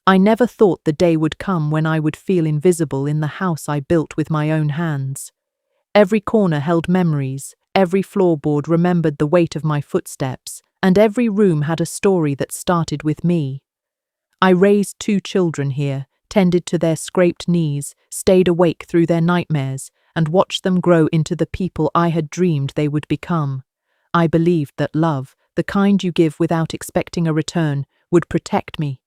I never thought the day would come when I would feel invisible in the house I built with my own hands. Every corner held memories, every floorboard remembered the weight of my footsteps, and every room had a story that started with me. I raised 2 children here, tended to their scraped knees, stayed awake through their nightmares, and watched them grow into the people I had dreamed they would become. I believed that love, the kind you give without expecting a return, would protect me.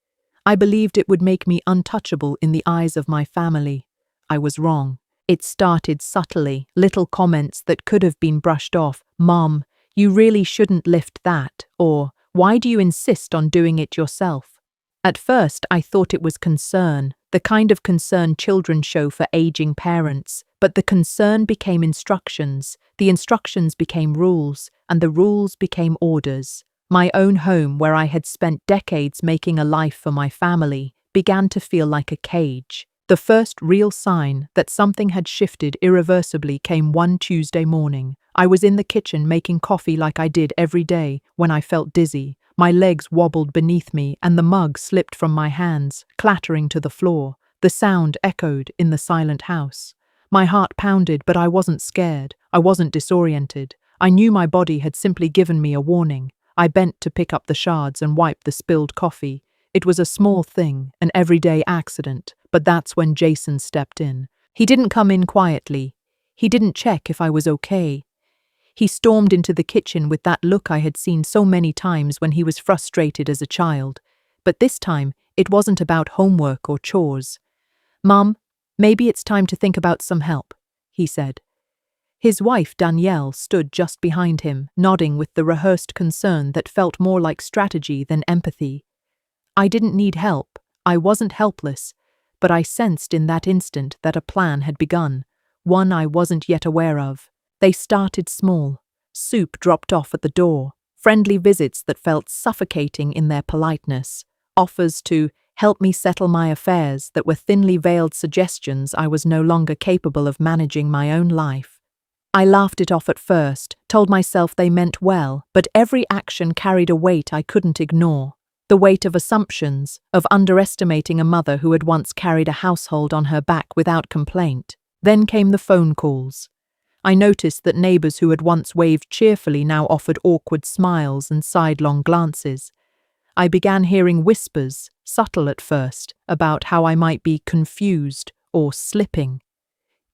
I believed it would make me untouchable in the eyes of my family. I was wrong. It started subtly, little comments that could have been brushed off. "Mom, you really shouldn't lift that," or "Why do you insist on doing it yourself?" At first, I thought it was concern, the kind of concern children show for aging parents, but the concern became instructions, the instructions became rules, and the rules became orders. My own home, where I had spent decades making a life for my family, began to feel like a cage. The first real sign that something had shifted irreversibly came one Tuesday morning. I was in the kitchen making coffee like I did every day when I felt dizzy. My legs wobbled beneath me and the mug slipped from my hands, clattering to the floor. The sound echoed in the silent house. My heart pounded, but I wasn't scared. I wasn't disoriented. I knew my body had simply given me a warning. I bent to pick up the shards and wipe the spilled coffee. It was a small thing, an everyday accident, but that's when Jason stepped in. He didn't come in quietly. He didn't check if I was okay. He stormed into the kitchen with that look I had seen so many times when he was frustrated as a child. But this time, it wasn't about homework or chores. "Mom, maybe it's time to think about some help," he said. His wife, Danielle, stood just behind him, nodding with the rehearsed concern that felt more like strategy than empathy. I didn't need help. I wasn't helpless, but I sensed in that instant that a plan had begun, one I wasn't yet aware of. They started small. Soup dropped off at the door, friendly visits that felt suffocating in their politeness, offers to help me settle my affairs that were thinly veiled suggestions I was no longer capable of managing my own life. I laughed it off at first, told myself they meant well, but every action carried a weight I couldn't ignore. The weight of assumptions, of underestimating a mother who had once carried a household on her back without complaint. Then came the phone calls. I noticed that neighbors who had once waved cheerfully now offered awkward smiles and sidelong glances. I began hearing whispers, subtle at first, about how I might be confused or slipping.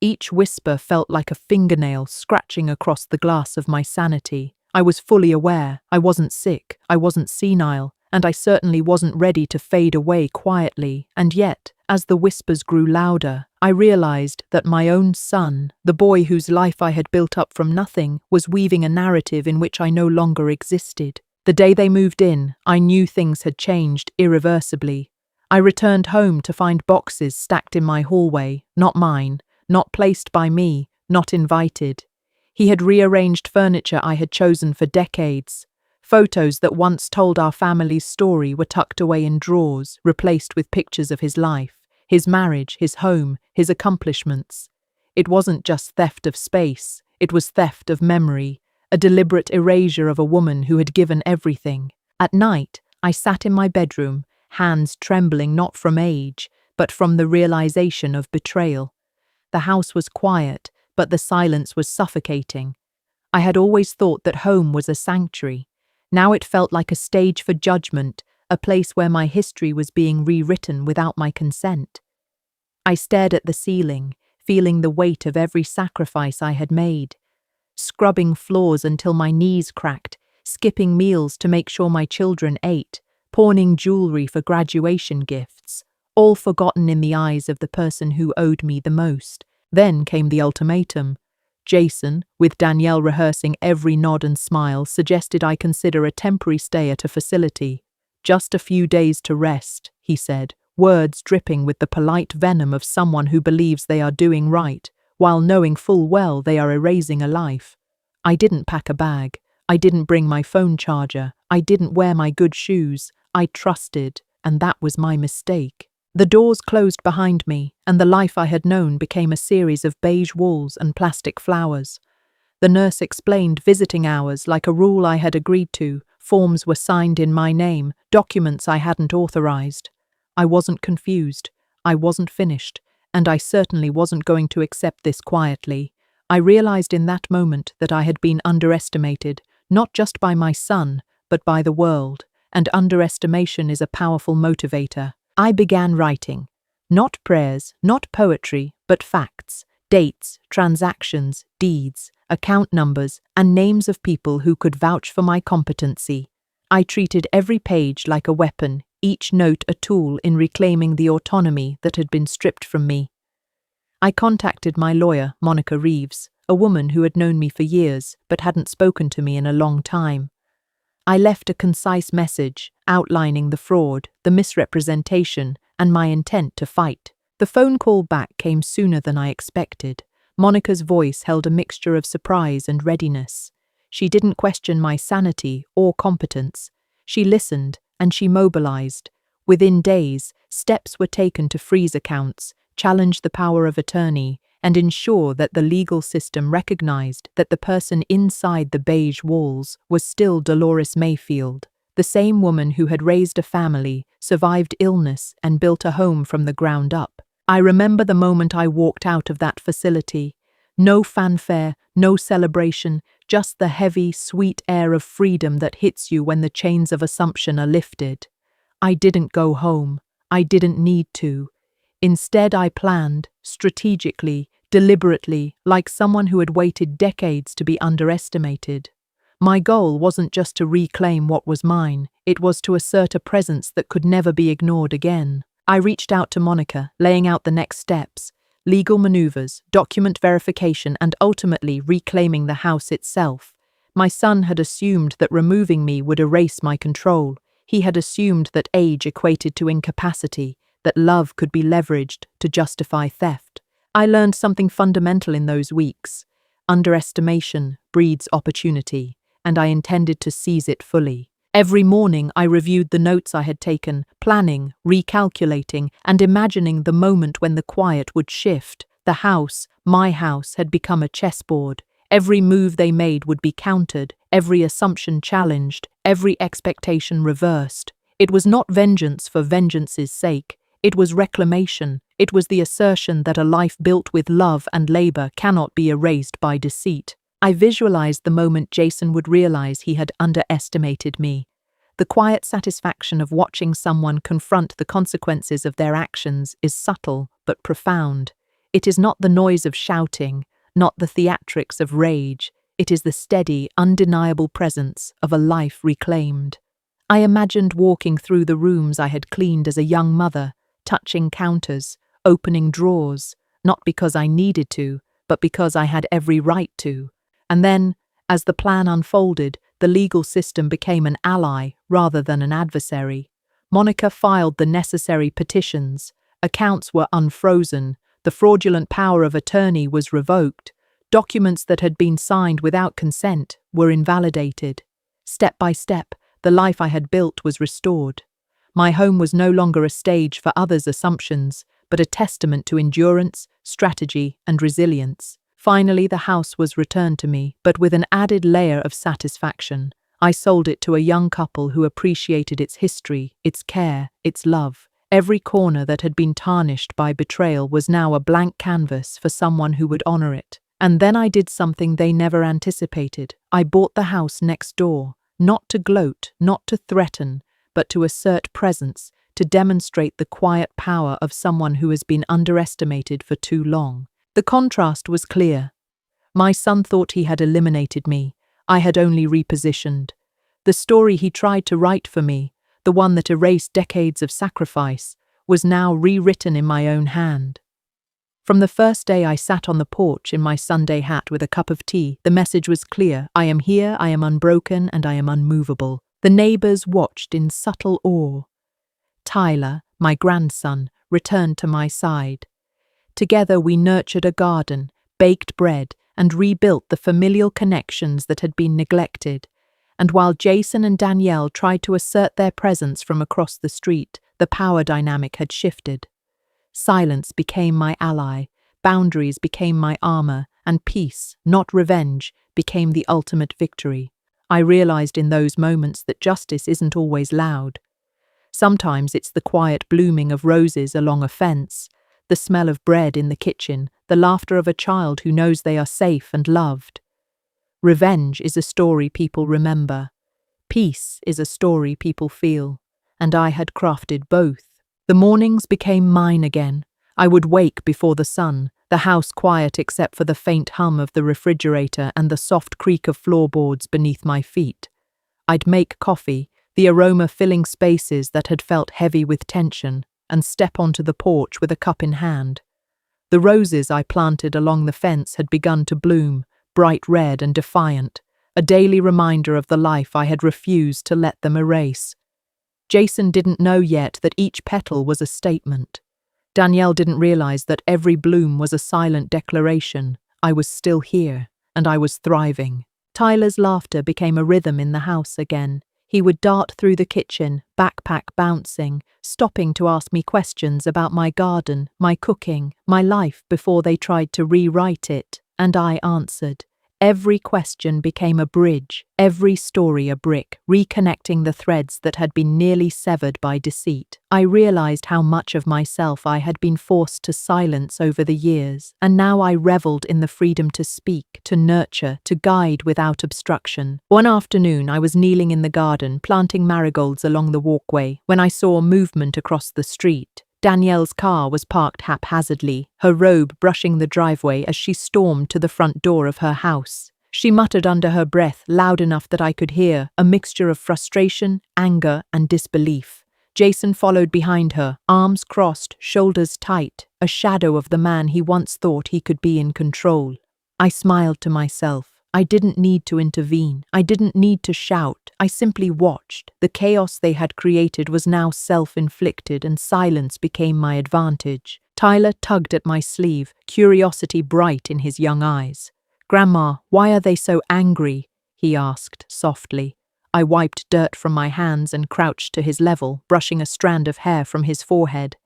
Each whisper felt like a fingernail scratching across the glass of my sanity. I was fully aware. I wasn't sick, I wasn't senile, and I certainly wasn't ready to fade away quietly. And yet, as the whispers grew louder, I realized that my own son, the boy whose life I had built up from nothing, was weaving a narrative in which I no longer existed. The day they moved in, I knew things had changed irreversibly. I returned home to find boxes stacked in my hallway, not mine, not placed by me, not invited. He had rearranged furniture I had chosen for decades. Photos that once told our family's story were tucked away in drawers, replaced with pictures of his life, his marriage, his home, his accomplishments. It wasn't just theft of space, it was theft of memory, a deliberate erasure of a woman who had given everything. At night, I sat in my bedroom, hands trembling not from age, but from the realization of betrayal. The house was quiet, but the silence was suffocating. I had always thought that home was a sanctuary. Now it felt like a stage for judgment, a place where my history was being rewritten without my consent. I stared at the ceiling, feeling the weight of every sacrifice I had made. Scrubbing floors until my knees cracked, skipping meals to make sure my children ate, pawning jewelry for graduation gifts, all forgotten in the eyes of the person who owed me the most. Then came the ultimatum. Jason, with Danielle rehearsing every nod and smile, suggested I consider a temporary stay at a facility. "Just a few days to rest," he said, words dripping with the polite venom of someone who believes they are doing right, while knowing full well they are erasing a life. I didn't pack a bag. I didn't bring my phone charger. I didn't wear my good shoes. I trusted, and that was my mistake. The doors closed behind me, and the life I had known became a series of beige walls and plastic flowers. The nurse explained visiting hours like a rule I had agreed to. Forms were signed in my name, documents I hadn't authorized. I wasn't confused. I wasn't finished. And I certainly wasn't going to accept this quietly. I realized in that moment that I had been underestimated, not just by my son, but by the world, and underestimation is a powerful motivator. I began writing. Not prayers, not poetry, but facts, dates, transactions, deeds, account numbers, and names of people who could vouch for my competency. I treated every page like a weapon, each note a tool in reclaiming the autonomy that had been stripped from me. I contacted my lawyer, Monica Reeves, a woman who had known me for years but hadn't spoken to me in a long time. I left a concise message outlining the fraud, the misrepresentation, and my intent to fight. The phone call back came sooner than I expected. Monica's voice held a mixture of surprise and readiness. She didn't question my sanity or competence. She listened and she mobilized. Within days, steps were taken to freeze accounts, challenge the power of attorney, and ensure that the legal system recognized that the person inside the beige walls was still Dolores Mayfield, the same woman who had raised a family, survived illness, and built a home from the ground up. I remember the moment I walked out of that facility. No fanfare, no celebration, just the heavy, sweet air of freedom that hits you when the chains of assumption are lifted. I didn't go home. I didn't need to. Instead, I planned, strategically, deliberately, like someone who had waited decades to be underestimated. My goal wasn't just to reclaim what was mine, it was to assert a presence that could never be ignored again. I reached out to Monica, laying out the next steps, legal maneuvers, document verification, and ultimately reclaiming the house itself. My son had assumed that removing me would erase my control. He had assumed that age equated to incapacity, that love could be leveraged to justify theft. I learned something fundamental in those weeks. Underestimation breeds opportunity, and I intended to seize it fully. Every morning I reviewed the notes I had taken, planning, recalculating, and imagining the moment when the quiet would shift. The house, my house, had become a chessboard. Every move they made would be countered, every assumption challenged, every expectation reversed. It was not vengeance for vengeance's sake. It was reclamation. It was the assertion that a life built with love and labor cannot be erased by deceit. I visualized the moment Jason would realize he had underestimated me. The quiet satisfaction of watching someone confront the consequences of their actions is subtle but profound. It is not the noise of shouting, not the theatrics of rage. It is the steady, undeniable presence of a life reclaimed. I imagined walking through the rooms I had cleaned as a young mother, touching counters, opening drawers, not because I needed to, but because I had every right to. And then, as the plan unfolded, the legal system became an ally rather than an adversary. Monica filed the necessary petitions, accounts were unfrozen, the fraudulent power of attorney was revoked, documents that had been signed without consent were invalidated. Step by step, the life I had built was restored. My home was no longer a stage for others' assumptions, but a testament to endurance, strategy, and resilience. Finally, the house was returned to me, but with an added layer of satisfaction. I sold it to a young couple who appreciated its history, its care, its love. Every corner that had been tarnished by betrayal was now a blank canvas for someone who would honor it. And then I did something they never anticipated. I bought the house next door, not to gloat, not to threaten, but to assert presence, to demonstrate the quiet power of someone who has been underestimated for too long. The contrast was clear. My son thought he had eliminated me. I had only repositioned. The story he tried to write for me, the one that erased decades of sacrifice, was now rewritten in my own hand. From the first day I sat on the porch in my Sunday hat with a cup of tea, the message was clear. I am here, I am unbroken, and I am unmovable. The neighbors watched in subtle awe. Tyler, my grandson, returned to my side. Together we nurtured a garden, baked bread, and rebuilt the familial connections that had been neglected. And while Jason and Danielle tried to assert their presence from across the street, the power dynamic had shifted. Silence became my ally, boundaries became my armor, and peace, not revenge, became the ultimate victory. I realized in those moments that justice isn't always loud. Sometimes it's the quiet blooming of roses along a fence, the smell of bread in the kitchen, the laughter of a child who knows they are safe and loved. Revenge is a story people remember. Peace is a story people feel. And I had crafted both. The mornings became mine again. I would wake before the sun, the house quiet except for the faint hum of the refrigerator and the soft creak of floorboards beneath my feet. I'd make coffee, the aroma filling spaces that had felt heavy with tension, and step onto the porch with a cup in hand. The roses I planted along the fence had begun to bloom, bright red and defiant, a daily reminder of the life I had refused to let them erase. Jason didn't know yet that each petal was a statement. Danielle didn't realize that every bloom was a silent declaration. I was still here, and I was thriving. Tyler's laughter became a rhythm in the house again. He would dart through the kitchen, backpack bouncing, stopping to ask me questions about my garden, my cooking, my life before they tried to rewrite it, and I answered. Every question became a bridge, every story a brick, reconnecting the threads that had been nearly severed by deceit. I realized how much of myself I had been forced to silence over the years, and now I reveled in the freedom to speak, to nurture, to guide without obstruction. One afternoon, I was kneeling in the garden, planting marigolds along the walkway, when I saw movement across the street. Danielle's car was parked haphazardly, her robe brushing the driveway as she stormed to the front door of her house. She muttered under her breath, loud enough that I could hear, a mixture of frustration, anger, and disbelief. Jason followed behind her, arms crossed, shoulders tight, a shadow of the man he once thought he could be in control. I smiled to myself. I didn't need to intervene. I didn't need to shout. I simply watched. The chaos they had created was now self-inflicted, and silence became my advantage. Tyler tugged at my sleeve, curiosity bright in his young eyes. "Grandma, why are they so angry?" he asked softly. I wiped dirt from my hands and crouched to his level, brushing a strand of hair from his forehead.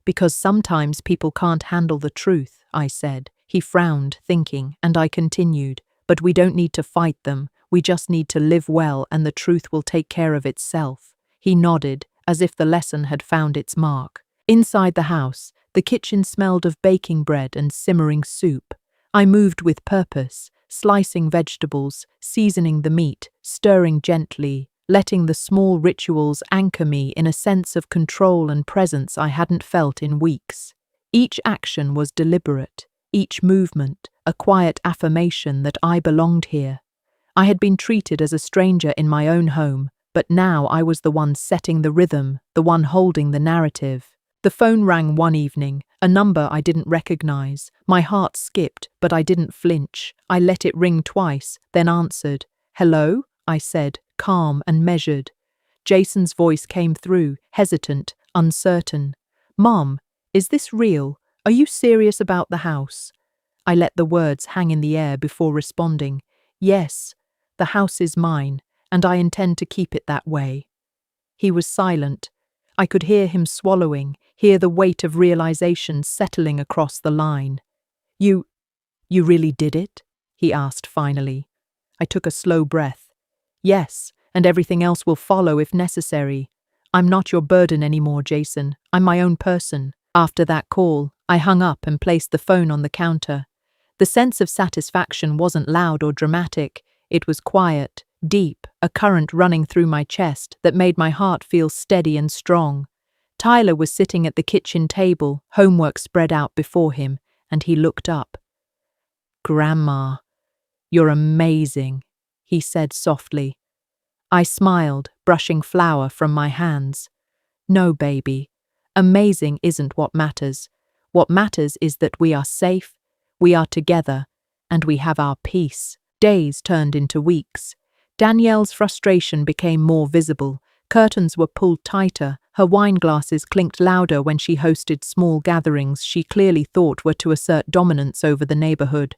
"Because sometimes people can't handle the truth," I said. He frowned, thinking, and I continued. "But we don't need to fight them. We just need to live well, and the truth will take care of itself." He nodded, as if the lesson had found its mark. Inside the house, the kitchen smelled of baking bread and simmering soup. I moved with purpose, slicing vegetables, seasoning the meat, stirring gently, letting the small rituals anchor me in a sense of control and presence I hadn't felt in weeks. Each action was deliberate, each movement a quiet affirmation that I belonged here. I had been treated as a stranger in my own home, but now I was the one setting the rhythm, the one holding the narrative. The phone rang one evening, a number I didn't recognize. My heart skipped, but I didn't flinch. I let it ring twice, then answered. "Hello?" I said, calm and measured. Jason's voice came through, hesitant, uncertain. "Mom, is this real? Are you serious about the house?" I let the words hang in the air before responding. "Yes, the house is mine, and I intend to keep it that way." He was silent. I could hear him swallowing, hear the weight of realization settling across the line. You really did it?" he asked finally. I took a slow breath. "Yes, and everything else will follow if necessary. I'm not your burden anymore, Jason. I'm my own person." After that call, I hung up and placed the phone on the counter. The sense of satisfaction wasn't loud or dramatic. It was quiet, deep, a current running through my chest that made my heart feel steady and strong. Tyler was sitting at the kitchen table, homework spread out before him, and he looked up. "Grandma, you're amazing," he said softly. I smiled, brushing flour from my hands. "No, baby. Amazing isn't what matters. What matters is that we are safe, we are together, and we have our peace." Days turned into weeks. Danielle's frustration became more visible. Curtains were pulled tighter, her wine glasses clinked louder when she hosted small gatherings she clearly thought were to assert dominance over the neighborhood.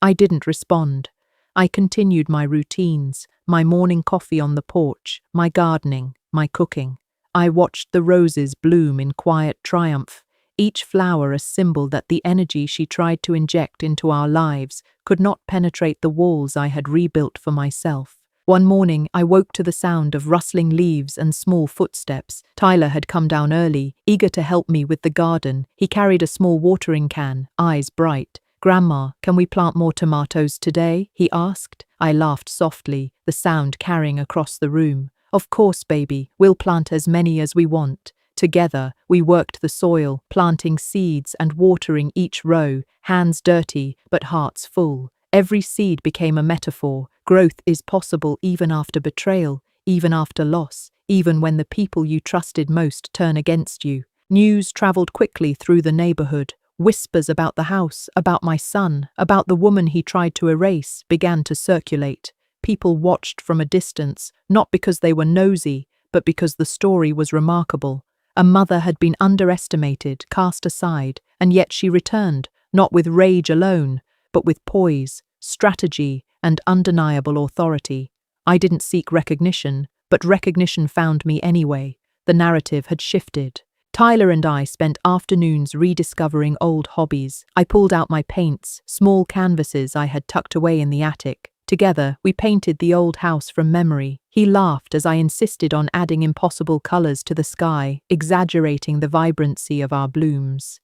I didn't respond. I continued my routines, my morning coffee on the porch, my gardening, my cooking. I watched the roses bloom in quiet triumph, each flower a symbol that the energy she tried to inject into our lives could not penetrate the walls I had rebuilt for myself. One morning, I woke to the sound of rustling leaves and small footsteps. Tyler had come down early, eager to help me with the garden. He carried a small watering can, eyes bright. "Grandma, can we plant more tomatoes today?" he asked. I laughed softly, the sound carrying across the room. "Of course, baby, we'll plant as many as we want." Together, we worked the soil, planting seeds and watering each row, hands dirty but hearts full. Every seed became a metaphor. Growth is possible even after betrayal, even after loss, even when the people you trusted most turn against you. News traveled quickly through the neighborhood. Whispers about the house, about my son, about the woman he tried to erase, began to circulate. People watched from a distance, not because they were nosy, but because the story was remarkable. A mother had been underestimated, cast aside, and yet she returned, not with rage alone, but with poise, strategy, and undeniable authority. I didn't seek recognition, but recognition found me anyway. The narrative had shifted. Tyler and I spent afternoons rediscovering old hobbies. I pulled out my paints, small canvases I had tucked away in the attic. Together, we painted the old house from memory. He laughed as I insisted on adding impossible colors to the sky, exaggerating the vibrancy of our blooms.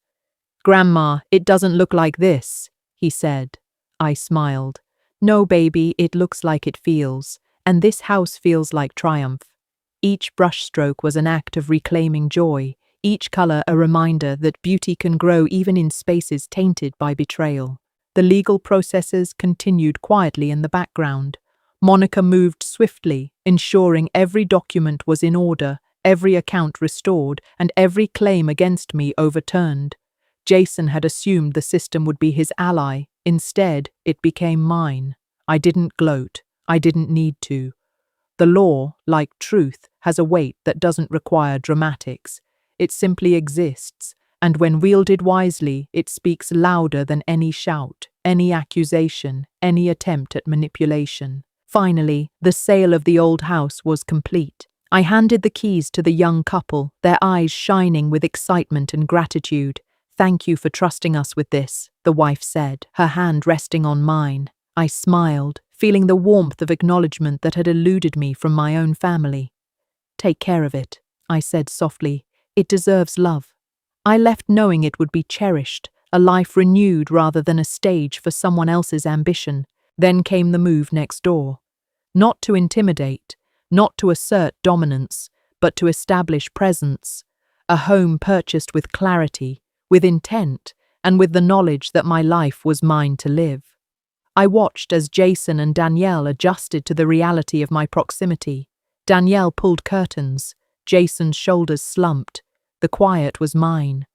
"Grandma, it doesn't look like this," he said. I smiled. "No, baby, it looks like it feels, and this house feels like triumph." Each brushstroke was an act of reclaiming joy, each color a reminder that beauty can grow even in spaces tainted by betrayal. The legal processes continued quietly in the background. Monica moved swiftly, ensuring every document was in order, every account restored, and every claim against me overturned. Jason had assumed the system would be his ally. Instead, it became mine. I didn't gloat. I didn't need to. The law, like truth, has a weight that doesn't require dramatics. It simply exists, and when wielded wisely, it speaks louder than any shout, any accusation, any attempt at manipulation. Finally, the sale of the old house was complete. I handed the keys to the young couple, their eyes shining with excitement and gratitude. "Thank you for trusting us with this," the wife said, her hand resting on mine. I smiled, feeling the warmth of acknowledgement that had eluded me from my own family. "Take care of it," I said softly. "It deserves love." I left knowing it would be cherished, a life renewed rather than a stage for someone else's ambition. Then came the move next door. Not to intimidate, not to assert dominance, but to establish presence. A home purchased with clarity, with intent, and with the knowledge that my life was mine to live. I watched as Jason and Danielle adjusted to the reality of my proximity. Danielle pulled curtains. Jason's shoulders slumped. The quiet was mine.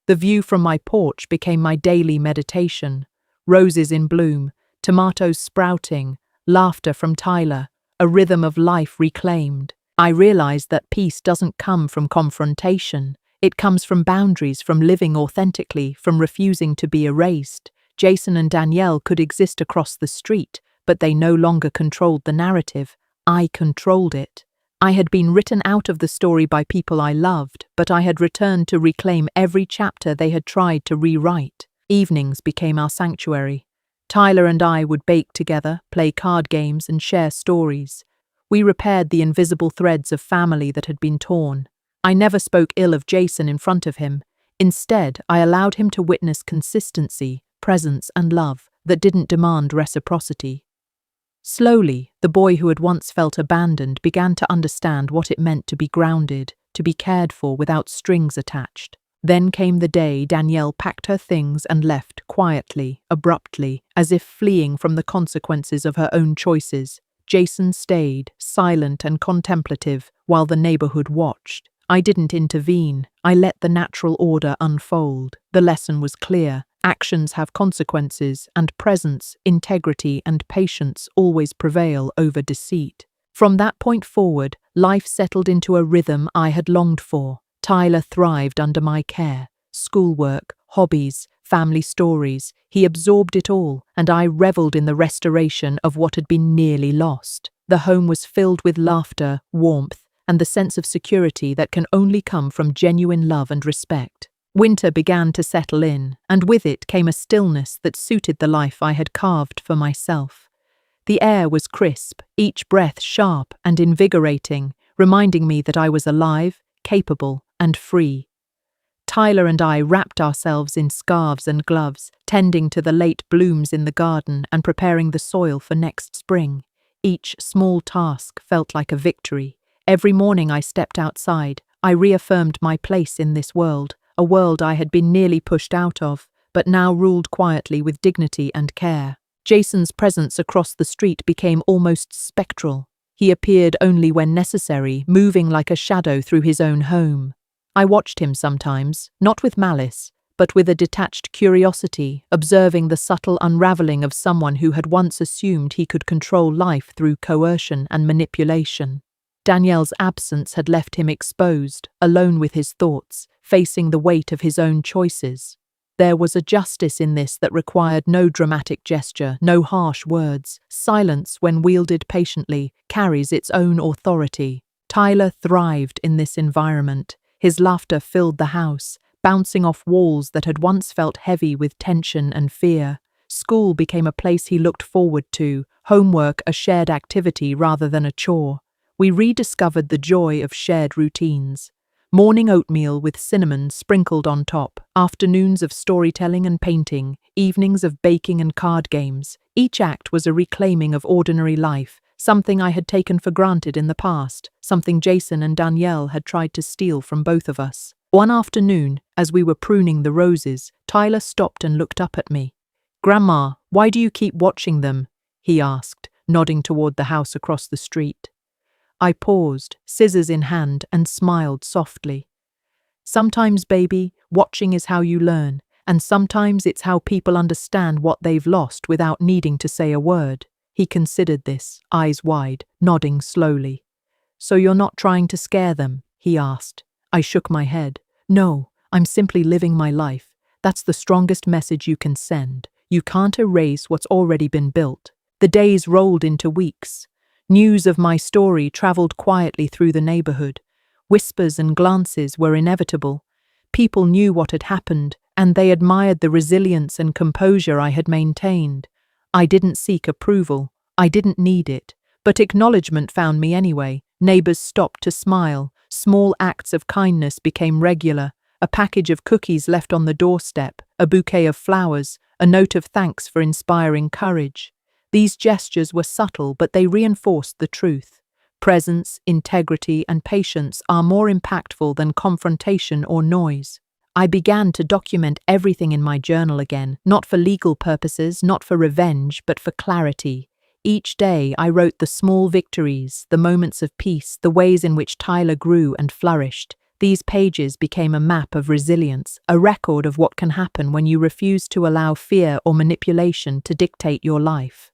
The view from my porch became my daily meditation. Roses in bloom, tomatoes sprouting, laughter from Tyler, a rhythm of life reclaimed. I realized that peace doesn't come from confrontation. It comes from boundaries, from living authentically, from refusing to be erased. Jason and Danielle could exist across the street, but they no longer controlled the narrative. I controlled it. I had been written out of the story by people I loved, but I had returned to reclaim every chapter they had tried to rewrite. Evenings became our sanctuary. Tyler and I would bake together, play card games, and share stories. We repaired the invisible threads of family that had been torn. I never spoke ill of Jason in front of him. Instead, I allowed him to witness consistency, presence, and love that didn't demand reciprocity. Slowly, the boy who had once felt abandoned began to understand what it meant to be grounded, to be cared for without strings attached. Then came the day Danielle packed her things and left quietly, abruptly, as if fleeing from the consequences of her own choices. Jason stayed, silent and contemplative, while the neighborhood watched. I didn't intervene. I let the natural order unfold. The lesson was clear. Actions have consequences, and presence, integrity, and patience always prevail over deceit. From that point forward, life settled into a rhythm I had longed for. Tyler thrived under my care. Schoolwork, hobbies, family stories, he absorbed it all, and I reveled in the restoration of what had been nearly lost. The home was filled with laughter, warmth, and the sense of security that can only come from genuine love and respect. Winter began to settle in, and with it came a stillness that suited the life I had carved for myself. The air was crisp, each breath sharp and invigorating, reminding me that I was alive, capable, and free. Tyler and I wrapped ourselves in scarves and gloves, tending to the late blooms in the garden and preparing the soil for next spring. Each small task felt like a victory. Every morning I stepped outside, I reaffirmed my place in this world, a world I had been nearly pushed out of, but now ruled quietly with dignity and care. Jason's presence across the street became almost spectral. He appeared only when necessary, moving like a shadow through his own home. I watched him sometimes, not with malice, but with a detached curiosity, observing the subtle unraveling of someone who had once assumed he could control life through coercion and manipulation. Danielle's absence had left him exposed, alone with his thoughts, facing the weight of his own choices. There was a justice in this that required no dramatic gesture, no harsh words. Silence, when wielded patiently, carries its own authority. Tyler thrived in this environment. His laughter filled the house, bouncing off walls that had once felt heavy with tension and fear. School became a place he looked forward to, homework a shared activity rather than a chore. We rediscovered the joy of shared routines. Morning oatmeal with cinnamon sprinkled on top, afternoons of storytelling and painting, evenings of baking and card games. Each act was a reclaiming of ordinary life, something I had taken for granted in the past, something Jason and Danielle had tried to steal from both of us. One afternoon, as we were pruning the roses, Tyler stopped and looked up at me. "Grandma, why do you keep watching them?" he asked, nodding toward the house across the street. I paused, scissors in hand, and smiled softly. "Sometimes, baby, watching is how you learn, and sometimes it's how people understand what they've lost without needing to say a word." He considered this, eyes wide, nodding slowly. "So you're not trying to scare them?" he asked. I shook my head. "No, I'm simply living my life. That's the strongest message you can send. You can't erase what's already been built." The days rolled into weeks. News of my story traveled quietly through the neighborhood. Whispers and glances were inevitable. People knew what had happened, and they admired the resilience and composure I had maintained. I didn't seek approval. I didn't need it. But acknowledgement found me anyway. Neighbors stopped to smile. Small acts of kindness became regular. A package of cookies left on the doorstep, a bouquet of flowers, a note of thanks for inspiring courage. These gestures were subtle, but they reinforced the truth. Presence, integrity, and patience are more impactful than confrontation or noise. I began to document everything in my journal again, not for legal purposes, not for revenge, but for clarity. Each day I wrote the small victories, the moments of peace, the ways in which Tyler grew and flourished. These pages became a map of resilience, a record of what can happen when you refuse to allow fear or manipulation to dictate your life.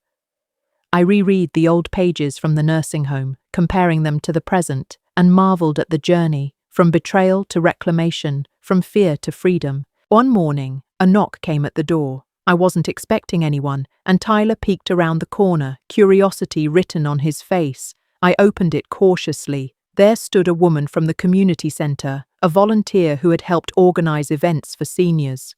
I reread the old pages from the nursing home, comparing them to the present, and marveled at the journey, from betrayal to reclamation, from fear to freedom. One morning, a knock came at the door. I wasn't expecting anyone, and Tyler peeked around the corner, curiosity written on his face. I opened it cautiously. There stood a woman from the community center, a volunteer who had helped organize events for seniors.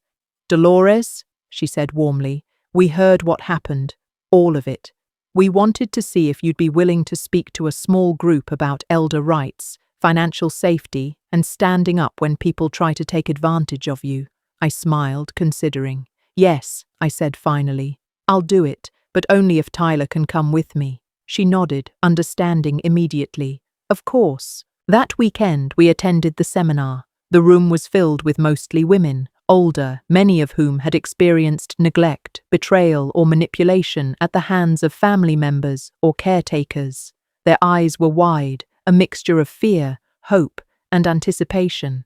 "Dolores," she said warmly, "we heard what happened. All of it. We wanted to see if you'd be willing to speak to a small group about elder rights, financial safety, and standing up when people try to take advantage of you." I smiled, considering. "Yes," I said finally. "I'll do it, but only if Tyler can come with me." She nodded, understanding immediately. Of course. That weekend we attended the seminar. The room was filled with mostly women, older, many of whom had experienced neglect, betrayal, or manipulation at the hands of family members or caretakers. Their eyes were wide, a mixture of fear, hope, and anticipation.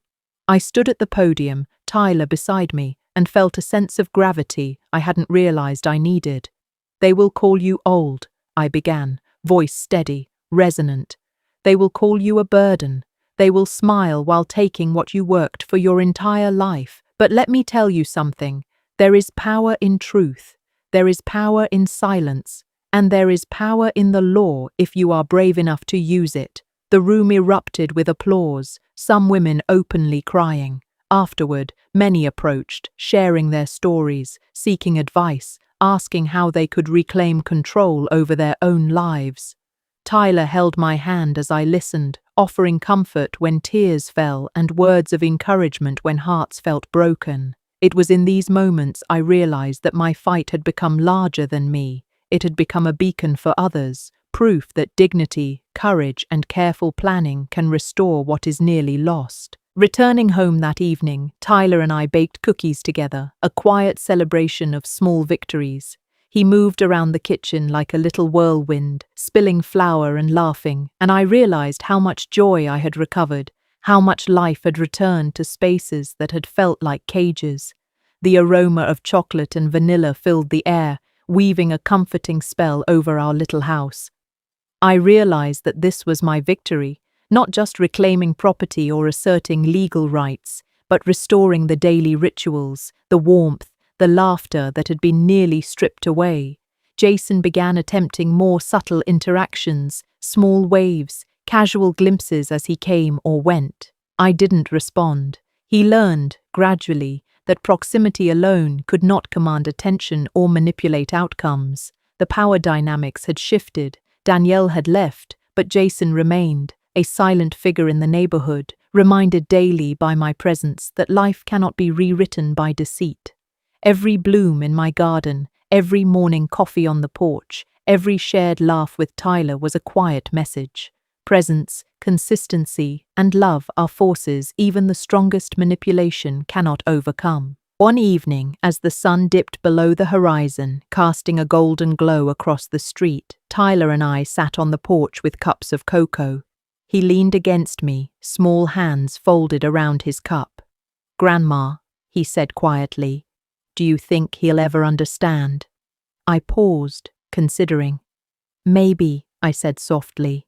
I stood at the podium, Tyler beside me, and felt a sense of gravity I hadn't realized I needed. "They will call you old," I began, voice steady, resonant. "They will call you a burden. They will smile while taking what you worked for your entire life. But let me tell you something. There is power in truth. There is power in silence. And there is power in the law if you are brave enough to use it." The room erupted with applause, some women openly crying. Afterward, many approached, sharing their stories, seeking advice. asking how they could reclaim control over their own lives. Tyler held my hand as I listened, offering comfort when tears fell and words of encouragement when hearts felt broken. It was in these moments I realized that my fight had become larger than me. It had become a beacon for others, proof that dignity, courage, and careful planning can restore what is nearly lost. Returning home that evening, Tyler and I baked cookies together, a quiet celebration of small victories. He moved around the kitchen like a little whirlwind, spilling flour and laughing, and I realized how much joy I had recovered, how much life had returned to spaces that had felt like cages. The aroma of chocolate and vanilla filled the air, weaving a comforting spell over our little house. I realized that this was my victory, not just reclaiming property or asserting legal rights, but restoring the daily rituals, the warmth, the laughter that had been nearly stripped away. Jason began attempting more subtle interactions, small waves, casual glimpses as he came or went. I didn't respond. He learned, gradually, that proximity alone could not command attention or manipulate outcomes. The power dynamics had shifted. Danielle had left, but Jason remained, a silent figure in the neighborhood, reminded daily by my presence that life cannot be rewritten by deceit. Every bloom in my garden, every morning coffee on the porch, every shared laugh with Tyler was a quiet message. Presence, consistency, and love are forces even the strongest manipulation cannot overcome. One evening, as the sun dipped below the horizon, casting a golden glow across the street, Tyler and I sat on the porch with cups of cocoa. He leaned against me, small hands folded around his cup. "Grandma," he said quietly, "do you think he'll ever understand?" I paused, considering. "Maybe," I said softly.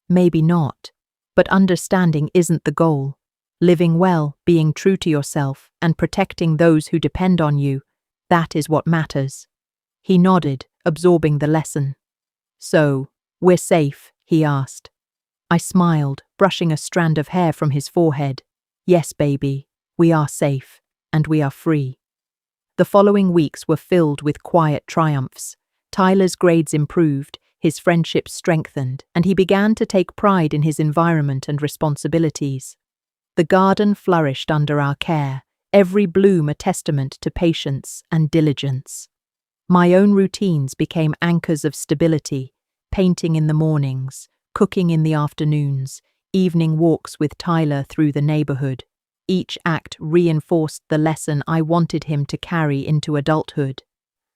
"Maybe not. But understanding isn't the goal. Living well, being true to yourself, and protecting those who depend on you, that is what matters." He nodded, absorbing the lesson. "So, we're safe?" he asked. I smiled, brushing a strand of hair from his forehead. "Yes, baby, we are safe, and we are free." The following weeks were filled with quiet triumphs. Tyler's grades improved, his friendships strengthened, and he began to take pride in his environment and responsibilities. The garden flourished under our care, every bloom a testament to patience and diligence. My own routines became anchors of stability, painting in the mornings, cooking in the afternoons, evening walks with Tyler through the neighborhood. Each act reinforced the lesson I wanted him to carry into adulthood.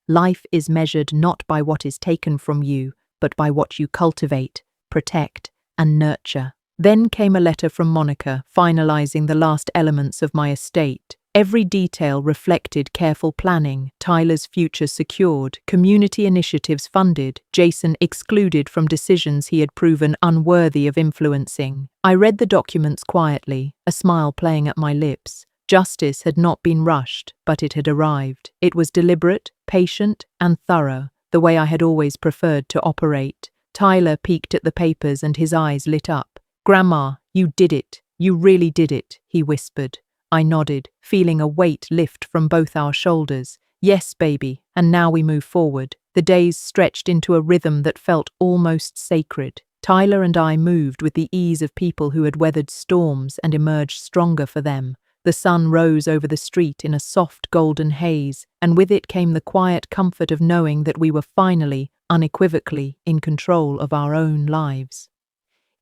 Life is measured not by what is taken from you, but by what you cultivate, protect, and nurture. Then came a letter from Monica, finalizing the last elements of my estate. Every detail reflected careful planning, Tyler's future secured, community initiatives funded, Jason excluded from decisions he had proven unworthy of influencing. I read the documents quietly, a smile playing at my lips. Justice had not been rushed, but it had arrived. It was deliberate, patient, and thorough, the way I had always preferred to operate. Tyler peeked at the papers and his eyes lit up. "Grandma, you did it. You really did it," he whispered. I nodded, feeling a weight lift from both our shoulders. "Yes, baby," and now we move forward. The days stretched into a rhythm that felt almost sacred. Tyler and I moved with the ease of people who had weathered storms and emerged stronger for them. The sun rose over the street in a soft golden haze, and with it came the quiet comfort of knowing that we were finally, unequivocally, in control of our own lives.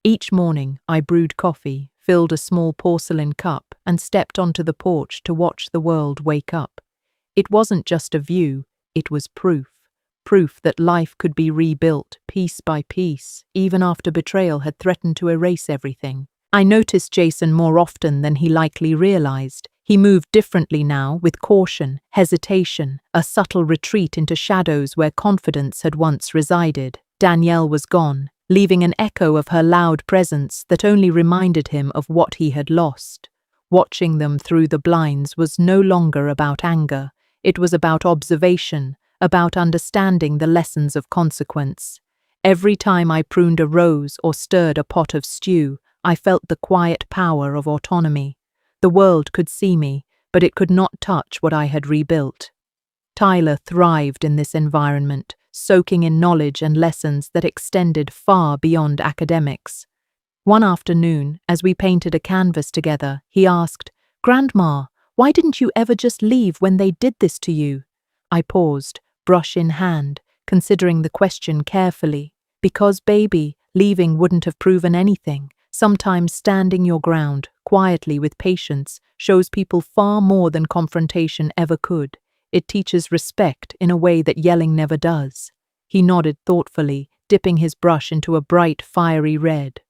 Each morning, I brewed coffee, filled a small porcelain cup, and stepped onto the porch to watch the world wake up. It wasn't just a view, it was proof. Proof that life could be rebuilt, piece by piece, even after betrayal had threatened to erase everything. I noticed Jason more often than he likely realized. He moved differently now, with caution, hesitation, a subtle retreat into shadows where confidence had once resided. Danielle was gone, leaving an echo of her loud presence that only reminded him of what he had lost. Watching them through the blinds was no longer about anger. It was about observation, about understanding the lessons of consequence. Every time I pruned a rose or stirred a pot of stew, I felt the quiet power of autonomy. The world could see me, but it could not touch what I had rebuilt. Tyler thrived in this environment, soaking in knowledge and lessons that extended far beyond academics. One afternoon, as we painted a canvas together, he asked, "Grandma, why didn't you ever just leave when they did this to you?" I paused, brush in hand, considering the question carefully. Because, baby, leaving wouldn't have proven anything. Sometimes standing your ground, quietly with patience, shows people far more than confrontation ever could. It teaches respect in a way that yelling never does. He nodded thoughtfully, dipping his brush into a bright, fiery red.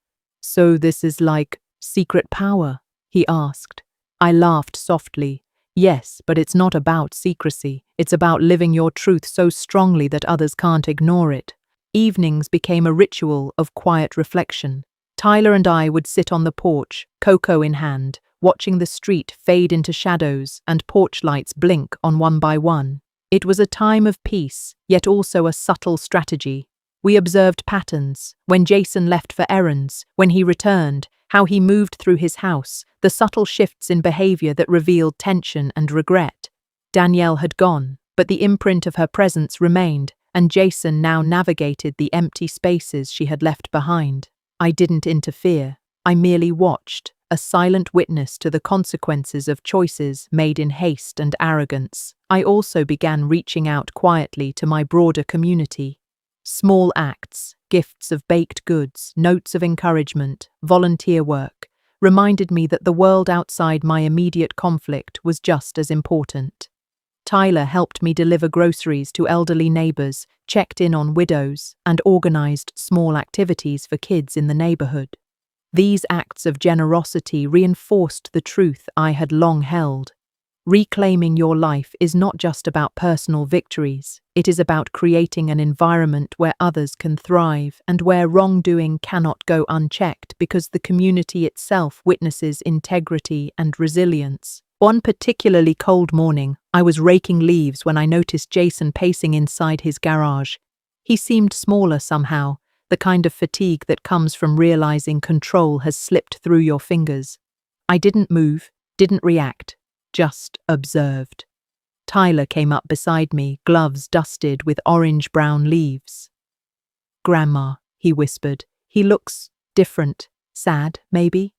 "So this is like secret power?" he asked. I laughed softly. "Yes, but it's not about secrecy. It's about living your truth so strongly that others can't ignore it." Evenings became a ritual of quiet reflection. Tyler and I would sit on the porch, cocoa in hand, watching the street fade into shadows and porch lights blink on one by one. It was a time of peace, yet also a subtle strategy. We observed patterns, when Jason left for errands, when he returned, how he moved through his house, the subtle shifts in behavior that revealed tension and regret. Danielle had gone, but the imprint of her presence remained, and Jason now navigated the empty spaces she had left behind. I didn't interfere. I merely watched, a silent witness to the consequences of choices made in haste and arrogance. I also began reaching out quietly to my broader community. Small acts, gifts of baked goods, notes of encouragement, volunteer work, reminded me that the world outside my immediate conflict was just as important. Tyler helped me deliver groceries to elderly neighbors, checked in on widows, and organized small activities for kids in the neighborhood. These acts of generosity reinforced the truth I had long held. Reclaiming your life is not just about personal victories, it is about creating an environment where others can thrive and where wrongdoing cannot go unchecked because the community itself witnesses integrity and resilience. One particularly cold morning, I was raking leaves when I noticed Jason pacing inside his garage. He seemed smaller somehow, the kind of fatigue that comes from realizing control has slipped through your fingers. I didn't move, didn't react, just observed. Tyler came up beside me, gloves dusted with orange-brown leaves. "Grandma," he whispered, "he looks different, sad, maybe?"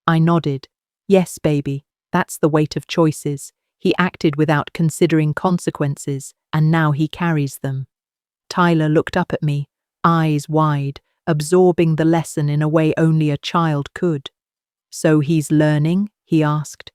I nodded. "Yes, baby, that's the weight of choices. He acted without considering consequences, and now he carries them." Tyler looked up at me, eyes wide, absorbing the lesson in a way only a child could. "So he's learning?" he asked.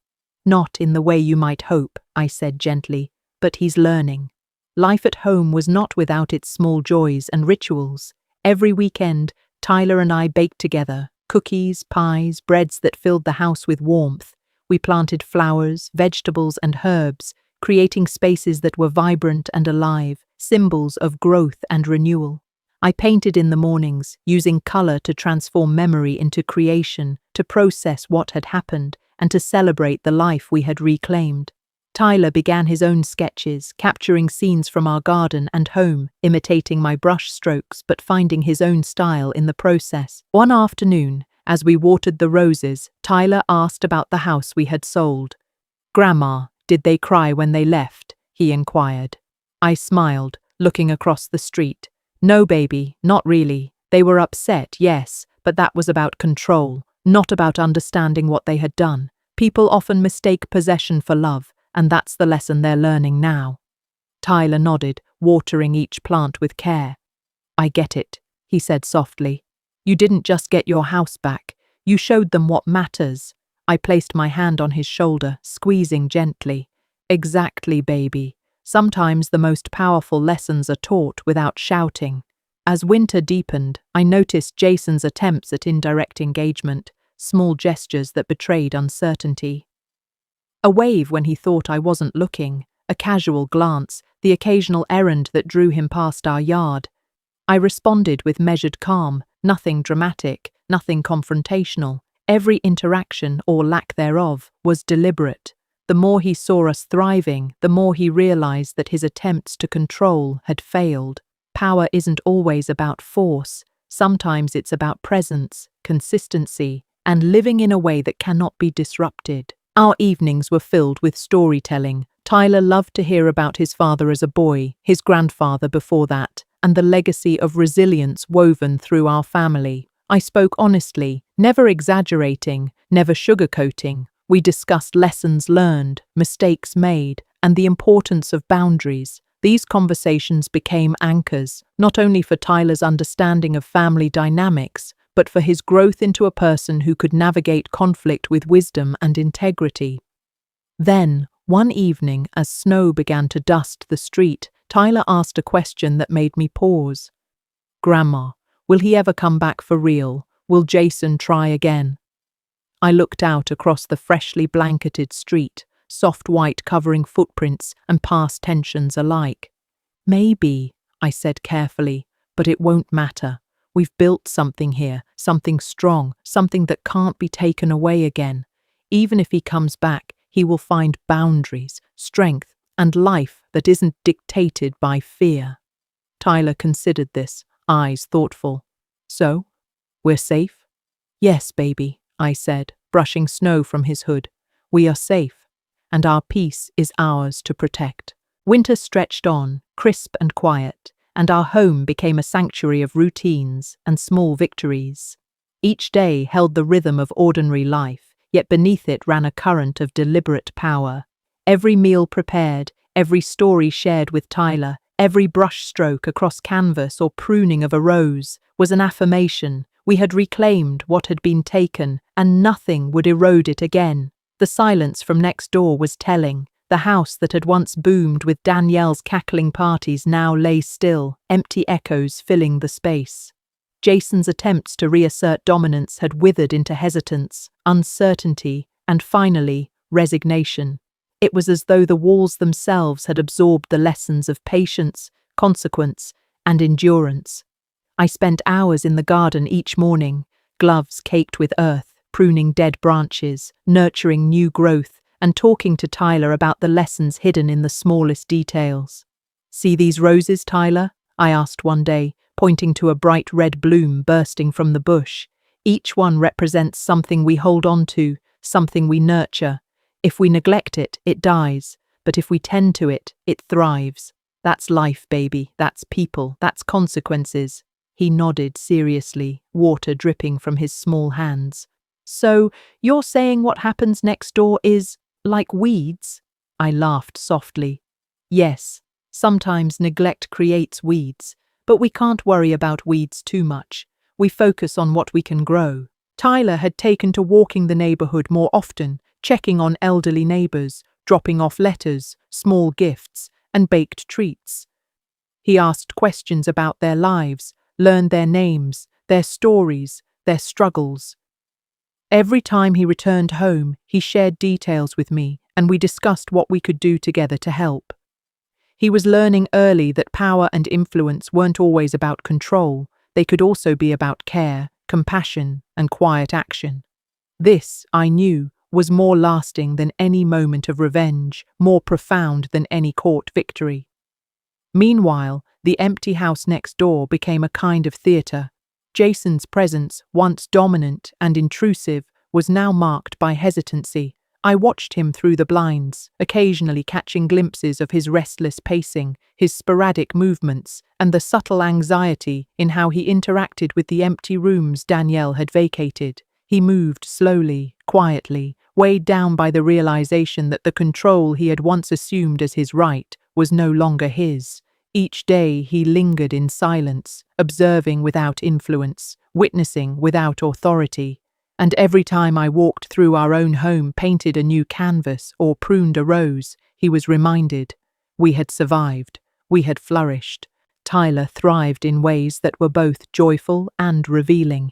"Not in the way you might hope," I said gently, "but he's learning." Life at home was not without its small joys and rituals. Every weekend, Tyler and I baked together, cookies, pies, breads that filled the house with warmth. We planted flowers, vegetables, and herbs, creating spaces that were vibrant and alive, symbols of growth and renewal. I painted in the mornings, using color to transform memory into creation, to process what had happened, and to celebrate the life we had reclaimed. Tyler began his own sketches, capturing scenes from our garden and home, imitating my brush strokes but finding his own style in the process. One afternoon, as we watered the roses, Tyler asked about the house we had sold. "Grandma, did they cry when they left?" he inquired. I smiled, looking across the street. "No, baby, not really. They were upset, yes, but that was about control, not about understanding what they had done. People often mistake possession for love, and that's the lesson they're learning now." Tyler nodded, watering each plant with care. "I get it," he said softly. "You didn't just get your house back, you showed them what matters." I placed my hand on his shoulder, squeezing gently. "Exactly, baby. Sometimes the most powerful lessons are taught without shouting." As winter deepened, I noticed Jason's attempts at indirect engagement, small gestures that betrayed uncertainty. A wave when he thought I wasn't looking, a casual glance, the occasional errand that drew him past our yard. I responded with measured calm, nothing dramatic, nothing confrontational. Every interaction, or lack thereof, was deliberate. The more he saw us thriving, the more he realized that his attempts to control had failed. Power isn't always about force. Sometimes it's about presence, consistency, and living in a way that cannot be disrupted. Our evenings were filled with storytelling, Tyler loved to hear about his father as a boy, his grandfather before that, and the legacy of resilience woven through our family. I spoke honestly, never exaggerating, never sugarcoating. We discussed lessons learned, mistakes made, and the importance of boundaries. These conversations became anchors, not only for Tyler's understanding of family dynamics, but for his growth into a person who could navigate conflict with wisdom and integrity. Then, one evening, as snow began to dust the street, Tyler asked a question that made me pause. "Grandma, will he ever come back for real? Will Jason try again?" I looked out across the freshly blanketed street, soft white covering footprints and past tensions alike. "Maybe," I said carefully, "but it won't matter. We've built something here, something strong, something that can't be taken away again. Even if he comes back, he will find boundaries, strength, and life that isn't dictated by fear." Tyler considered this, eyes thoughtful. "So, we're safe?" "Yes, baby," I said, brushing snow from his hood. "We are safe, and our peace is ours to protect." Winter stretched on, crisp and quiet, and our home became a sanctuary of routines and small victories. Each day held the rhythm of ordinary life, yet beneath it ran a current of deliberate power. Every meal prepared, every story shared with Tyler, every brushstroke across canvas or pruning of a rose was an affirmation. We had reclaimed what had been taken, and nothing would erode it again. The silence from next door was telling. The house that had once boomed with Danielle's cackling parties now lay still, empty echoes filling the space. Jason's attempts to reassert dominance had withered into hesitance, uncertainty, and finally, resignation. It was as though the walls themselves had absorbed the lessons of patience, consequence, and endurance. I spent hours in the garden each morning, gloves caked with earth, pruning dead branches, nurturing new growth, and talking to Tyler about the lessons hidden in the smallest details. "See these roses, Tyler?" I asked one day, pointing to a bright red bloom bursting from the bush. "Each one represents something we hold on to, something we nurture. If we neglect it, it dies, but if we tend to it, it thrives. That's life, baby, that's people, that's consequences." He nodded seriously, water dripping from his small hands. "So, you're saying what happens next door is like weeds?" I laughed softly. "Yes, sometimes neglect creates weeds, but we can't worry about weeds too much. We focus on what we can grow." Tyler had taken to walking the neighborhood more often, checking on elderly neighbors, dropping off letters, small gifts, and baked treats. He asked questions about their lives, learned their names, their stories, their struggles. Every time he returned home, he shared details with me, and we discussed what we could do together to help. He was learning early that power and influence weren't always about control, they could also be about care, compassion, and quiet action. This, I knew, was more lasting than any moment of revenge, more profound than any court victory. Meanwhile, the empty house next door became a kind of theatre. Jason's presence, once dominant and intrusive, was now marked by hesitancy. I watched him through the blinds, occasionally catching glimpses of his restless pacing, his sporadic movements, and the subtle anxiety in how he interacted with the empty rooms Danielle had vacated. He moved slowly, quietly, weighed down by the realization that the control he had once assumed as his right was no longer his. Each day he lingered in silence, observing without influence, witnessing without authority. And every time I walked through our own home, painted a new canvas, or pruned a rose, he was reminded. We had survived. We had flourished. Tyler thrived in ways that were both joyful and revealing.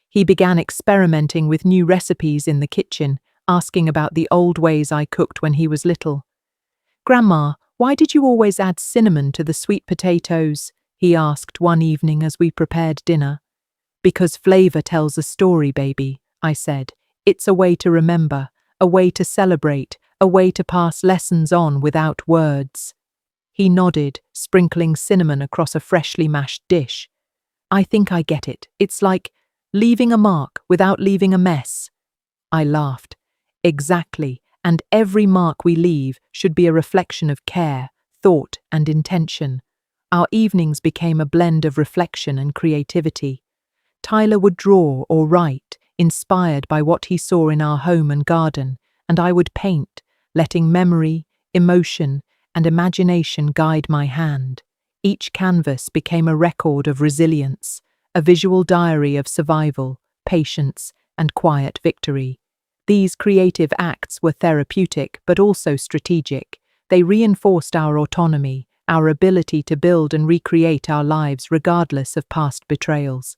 He began experimenting with new recipes in the kitchen, asking about the old ways I cooked when he was little. "Grandma, why did you always add cinnamon to the sweet potatoes?" he asked one evening as we prepared dinner. "Because flavor tells a story, baby," I said. "It's a way to remember, a way to celebrate, a way to pass lessons on without words." He nodded, sprinkling cinnamon across a freshly mashed dish. "I think I get it. It's like leaving a mark without leaving a mess." I laughed. "Exactly. and every mark we leave should be a reflection of care, thought, and intention. Our evenings became a blend of reflection and creativity. Tyler would draw or write, inspired by what he saw in our home and garden, and I would paint, letting memory, emotion, and imagination guide my hand. Each canvas became a record of resilience, a visual diary of survival, patience, and quiet victory. These creative acts were therapeutic but also strategic. They reinforced our autonomy, our ability to build and recreate our lives regardless of past betrayals.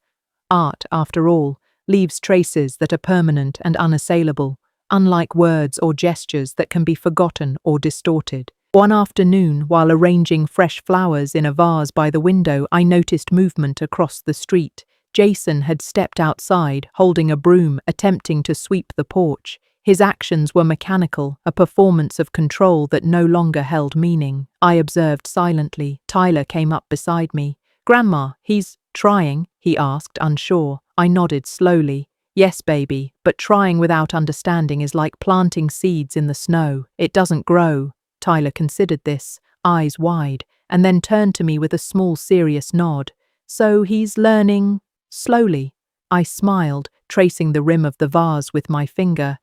Art, after all, leaves traces that are permanent and unassailable, unlike words or gestures that can be forgotten or distorted. One afternoon, while arranging fresh flowers in a vase by the window, I noticed movement across the street. Jason had stepped outside, holding a broom, attempting to sweep the porch. His actions were mechanical, a performance of control that no longer held meaning. I observed silently. Tyler came up beside me. "Grandma, he's trying?" he asked, unsure. I nodded slowly. "Yes, baby, but trying without understanding is like planting seeds in the snow. It doesn't grow." Tyler considered this, eyes wide, and then turned to me with a small, serious nod. "So he's learning slowly." I smiled, tracing the rim of the vase with my finger.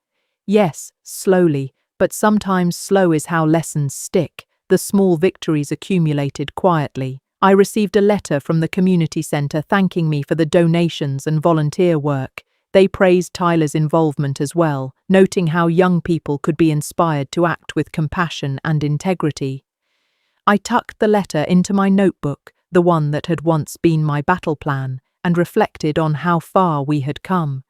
"Yes, slowly, but sometimes slow is how lessons stick." The small victories accumulated quietly. I received a letter from the community center thanking me for the donations and volunteer work. They praised Tyler's involvement as well, noting how young people could be inspired to act with compassion and integrity. I tucked the letter into my notebook, the one that had once been my battle plan, and reflected on how far we had come.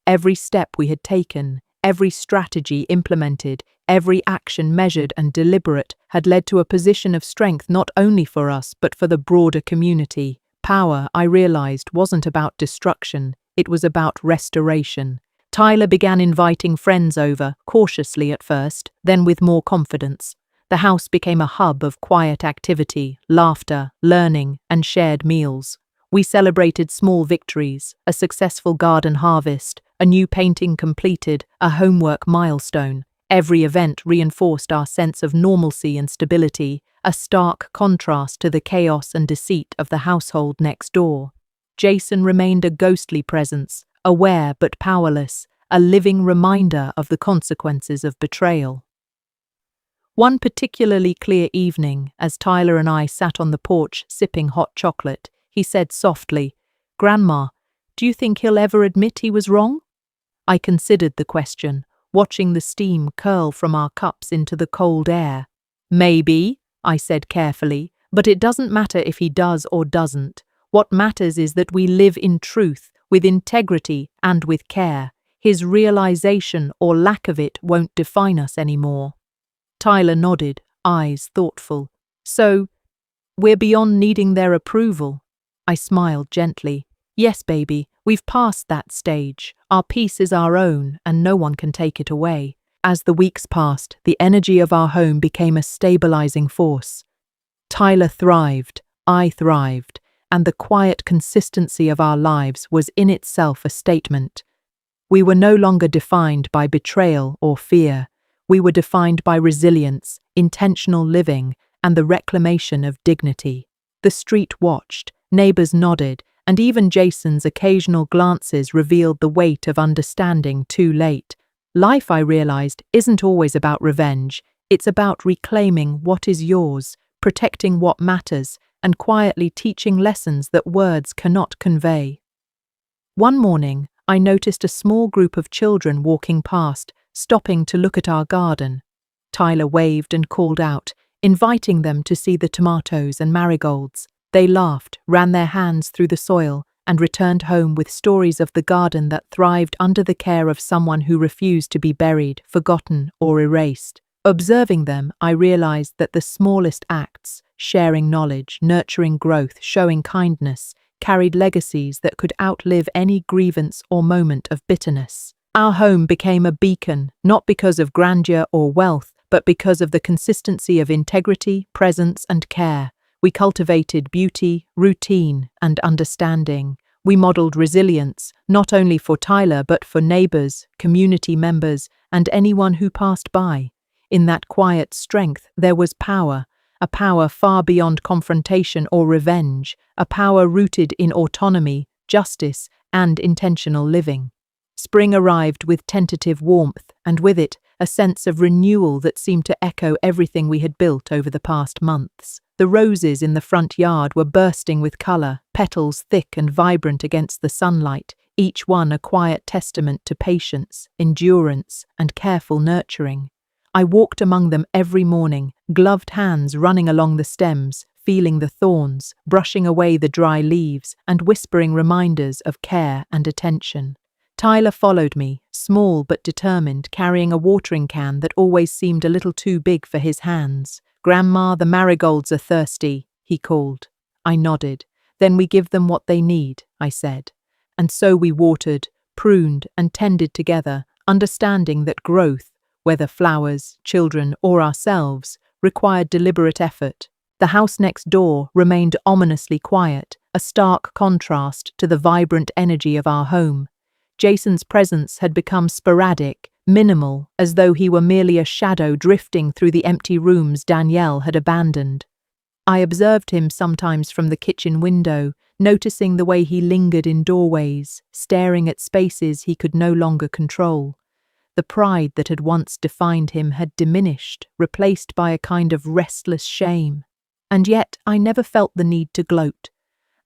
Every step we had taken, every strategy implemented, every action measured and deliberate had led to a position of strength not only for us but for the broader community. Power, I realized, wasn't about destruction, it was about restoration. Tyler began inviting friends over, cautiously at first, then with more confidence. The house became a hub of quiet activity, laughter, learning, and shared meals. We celebrated small victories, a successful garden harvest, a new painting completed, a homework milestone. Every event reinforced our sense of normalcy and stability, a stark contrast to the chaos and deceit of the household next door. Jason remained a ghostly presence, aware but powerless, a living reminder of the consequences of betrayal. One particularly clear evening, as Tyler and I sat on the porch sipping hot chocolate, he said softly, "Grandma, do you think he'll ever admit he was wrong?" I considered the question, watching the steam curl from our cups into the cold air. "Maybe," I said carefully, "but it doesn't matter if he does or doesn't. What matters is that we live in truth, with integrity and with care. His realization or lack of it won't define us anymore." Tyler nodded, eyes thoughtful. "So, we're beyond needing their approval?" I smiled gently. "Yes, baby, we've passed that stage. Our peace is our own, and no one can take it away." As the weeks passed, the energy of our home became a stabilizing force. Tyler thrived, I thrived, and the quiet consistency of our lives was in itself a statement. We were no longer defined by betrayal or fear. We were defined by resilience, intentional living, and the reclamation of dignity. The street watched, neighbors nodded, and even Jason's occasional glances revealed the weight of understanding too late. Life, I realized, isn't always about revenge. It's about reclaiming what is yours, protecting what matters, and quietly teaching lessons that words cannot convey. One morning, I noticed a small group of children walking past, stopping to look at our garden. Tyler waved and called out, inviting them to see the tomatoes and marigolds. They laughed, ran their hands through the soil, and returned home with stories of the garden that thrived under the care of someone who refused to be buried, forgotten, or erased. Observing them, I realized that the smallest acts, sharing knowledge, nurturing growth, showing kindness, carried legacies that could outlive any grievance or moment of bitterness. Our home became a beacon, not because of grandeur or wealth, but because of the consistency of integrity, presence, and care. We cultivated beauty, routine, and understanding, We modeled resilience, not only for Tyler but for neighbors, community members, and anyone who passed by. In that quiet strength there was power, a power far beyond confrontation or revenge, a power rooted in autonomy, justice, and intentional living. Spring arrived with tentative warmth, and with it, a sense of renewal that seemed to echo everything we had built over the past months. The roses in the front yard were bursting with color, petals thick and vibrant against the sunlight, each one a quiet testament to patience, endurance, and careful nurturing. I walked among them every morning, gloved hands running along the stems, feeling the thorns, brushing away the dry leaves, and whispering reminders of care and attention. Tyler followed me, small but determined, carrying a watering can that always seemed a little too big for his hands. "Grandma, the marigolds are thirsty," he called. I nodded. "Then we give them what they need," I said. And so we watered, pruned, and tended together, understanding that growth, whether flowers, children, or ourselves, required deliberate effort. The house next door remained ominously quiet, a stark contrast to the vibrant energy of our home. Jason's presence had become sporadic, minimal, as though he were merely a shadow drifting through the empty rooms Danielle had abandoned. I observed him sometimes from the kitchen window, noticing the way he lingered in doorways, staring at spaces he could no longer control. The pride that had once defined him had diminished, replaced by a kind of restless shame. And yet I never felt the need to gloat.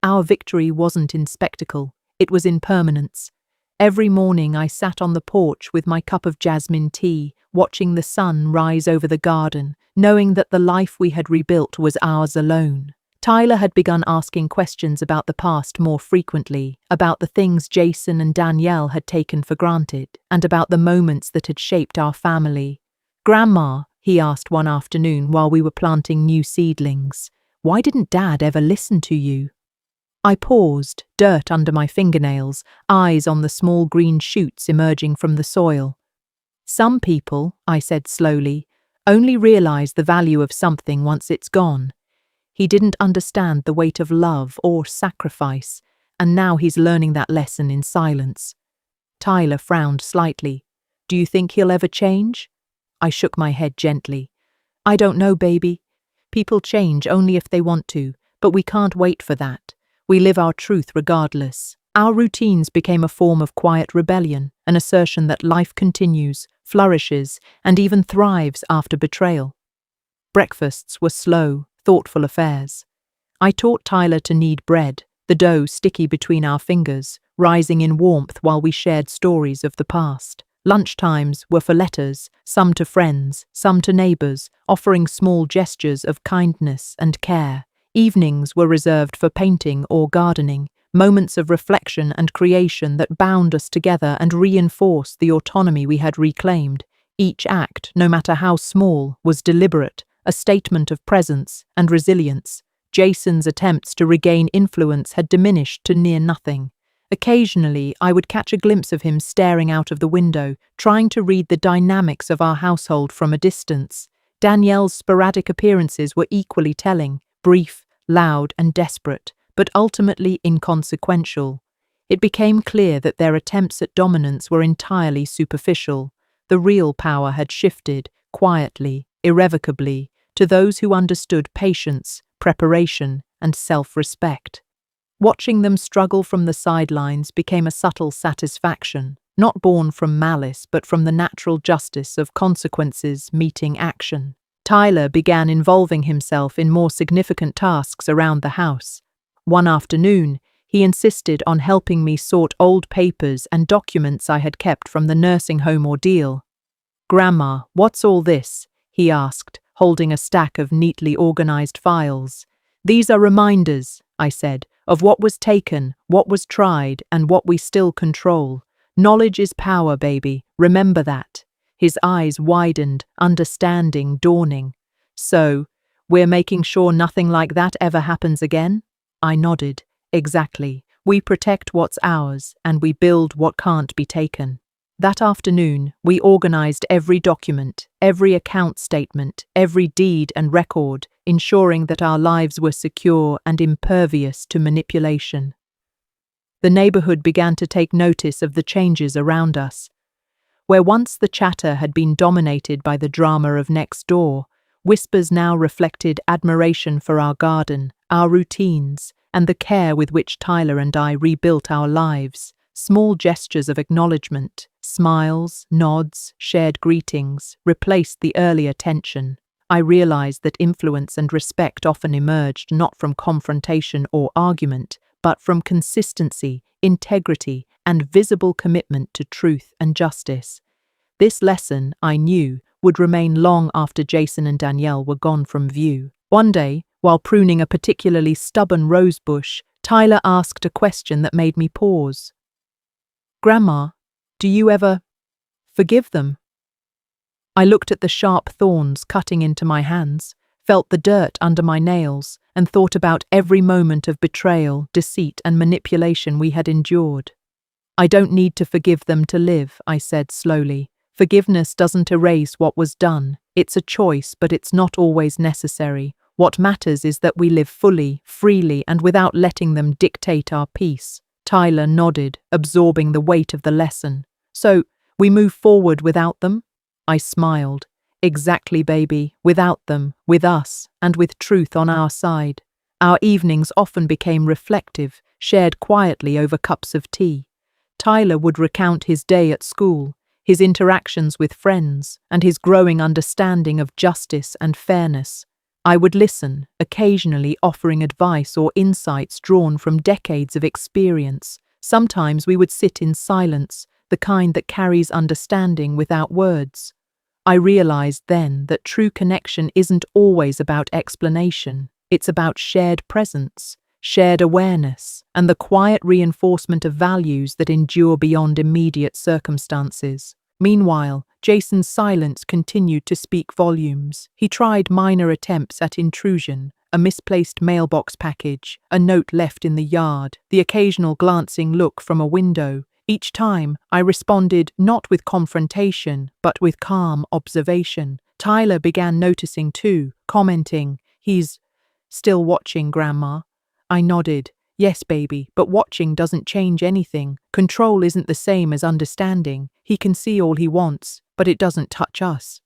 Our victory wasn't in spectacle, it was in permanence. Every morning I sat on the porch with my cup of jasmine tea, watching the sun rise over the garden, knowing that the life we had rebuilt was ours alone. Tyler had begun asking questions about the past more frequently, about the things Jason and Danielle had taken for granted, and about the moments that had shaped our family. "Grandma," he asked one afternoon while we were planting new seedlings, "why didn't Dad ever listen to you?" I paused, dirt under my fingernails, eyes on the small green shoots emerging from the soil. "Some people," I said slowly, "only realize the value of something once it's gone. He didn't understand the weight of love or sacrifice, and now he's learning that lesson in silence." Tyler frowned slightly. "Do you think he'll ever change?" I shook my head gently. "I don't know, baby. People change only if they want to, but we can't wait for that. We live our truth regardless." Our routines became a form of quiet rebellion, an assertion that life continues, flourishes, and even thrives after betrayal. Breakfasts were slow, thoughtful affairs. I taught Tyler to knead bread, the dough sticky between our fingers, rising in warmth while we shared stories of the past. Lunchtimes were for letters, some to friends, some to neighbors, offering small gestures of kindness and care. Evenings were reserved for painting or gardening, moments of reflection and creation that bound us together and reinforced the autonomy we had reclaimed. Each act, no matter how small, was deliberate, a statement of presence and resilience. Jason's attempts to regain influence had diminished to near nothing. Occasionally, I would catch a glimpse of him staring out of the window, trying to read the dynamics of our household from a distance. Danielle's sporadic appearances were equally telling, brief, loud, and desperate, but ultimately inconsequential. It became clear that their attempts at dominance were entirely superficial. The real power had shifted, quietly, irrevocably, to those who understood patience, preparation, and self-respect. Watching them struggle from the sidelines became a subtle satisfaction, not born from malice but from the natural justice of consequences meeting action. Tyler began involving himself in more significant tasks around the house. One afternoon, he insisted on helping me sort old papers and documents I had kept from the nursing home ordeal. "Grandma, what's all this?" he asked, holding a stack of neatly organized files. "These are reminders," I said, "of what was taken, what was tried, and what we still control. Knowledge is power, baby. Remember that." His eyes widened, understanding dawning. "So, we're making sure nothing like that ever happens again?" I nodded. "Exactly. We protect what's ours, and we build what can't be taken." That afternoon, we organized every document, every account statement, every deed and record, ensuring that our lives were secure and impervious to manipulation. The neighborhood began to take notice of the changes around us. Where once the chatter had been dominated by the drama of next door, whispers now reflected admiration for our garden, our routines, and the care with which Tyler and I rebuilt our lives. Small gestures of acknowledgement, smiles, nods, shared greetings, replaced the earlier tension. I realized that influence and respect often emerged not from confrontation or argument, but from consistency, integrity, and visible commitment to truth and justice. This lesson, I knew, would remain long after Jason and Danielle were gone from view. One day, while pruning a particularly stubborn rose bush, Tyler asked a question that made me pause. "Grandma, do you ever forgive them?" I looked at the sharp thorns cutting into my hands, felt the dirt under my nails, and thought about every moment of betrayal, deceit, and manipulation we had endured. "I don't need to forgive them to live," I said slowly. "Forgiveness doesn't erase what was done. It's a choice, but it's not always necessary. What matters is that we live fully, freely, and without letting them dictate our peace." Tyler nodded, absorbing the weight of the lesson. "So, we move forward without them?" I smiled. "Exactly, baby. Without them, with us, and with truth on our side." Our evenings often became reflective, shared quietly over cups of tea. Tyler would recount his day at school, his interactions with friends, and his growing understanding of justice and fairness. I would listen, occasionally offering advice or insights drawn from decades of experience. Sometimes we would sit in silence, the kind that carries understanding without words. I realized then that true connection isn't always about explanation. It's about shared presence, shared awareness, and the quiet reinforcement of values that endure beyond immediate circumstances. Meanwhile, Jason's silence continued to speak volumes. He tried minor attempts at intrusion, a misplaced mailbox package, a note left in the yard, the occasional glancing look from a window. Each time, I responded not with confrontation, but with calm observation. Tyler began noticing too, commenting, "He's still watching, Grandma." I nodded. "Yes, baby, but watching doesn't change anything. Control isn't the same as understanding. He can see all he wants, but it doesn't touch us."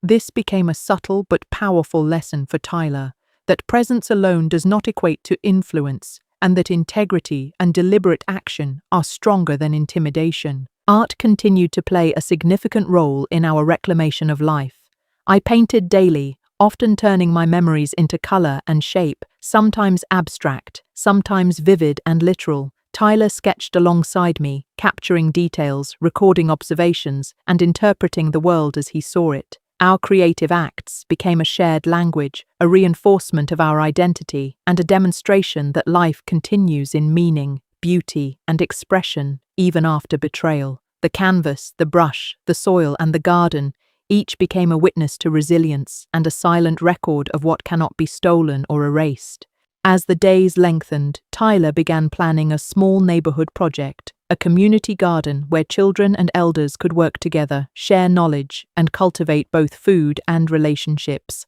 This became a subtle but powerful lesson for Tyler, that presence alone does not equate to influence, and that integrity and deliberate action are stronger than intimidation. Art continued to play a significant role in our reclamation of life. I painted daily, often turning my memories into color and shape, sometimes abstract, sometimes vivid and literal. Tyler sketched alongside me, capturing details, recording observations, and interpreting the world as he saw it. Our creative acts became a shared language, a reinforcement of our identity, and a demonstration that life continues in meaning, beauty, and expression, even after betrayal. The canvas, the brush, the soil, and the garden each became a witness to resilience and a silent record of what cannot be stolen or erased. As the days lengthened, Tyler began planning a small neighborhood project, a community garden where children and elders could work together, share knowledge, and cultivate both food and relationships.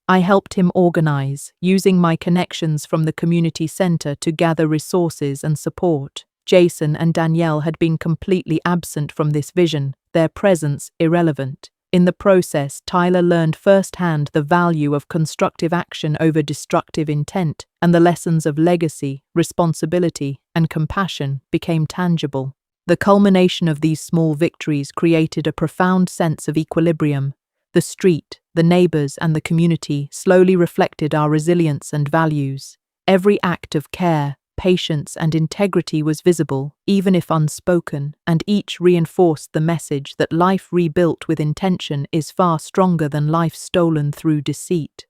I helped him organize, using my connections from the community center to gather resources and support. Jason and Danielle had been completely absent from this vision, their presence irrelevant. In the process, Tyler learned firsthand the value of constructive action over destructive intent, and the lessons of legacy, responsibility, and compassion became tangible. The culmination of these small victories created a profound sense of equilibrium. The street, the neighbors, and the community slowly reflected our resilience and values. Every act of care, patience, and integrity was visible, even if unspoken, and each reinforced the message that life rebuilt with intention is far stronger than life stolen through deceit.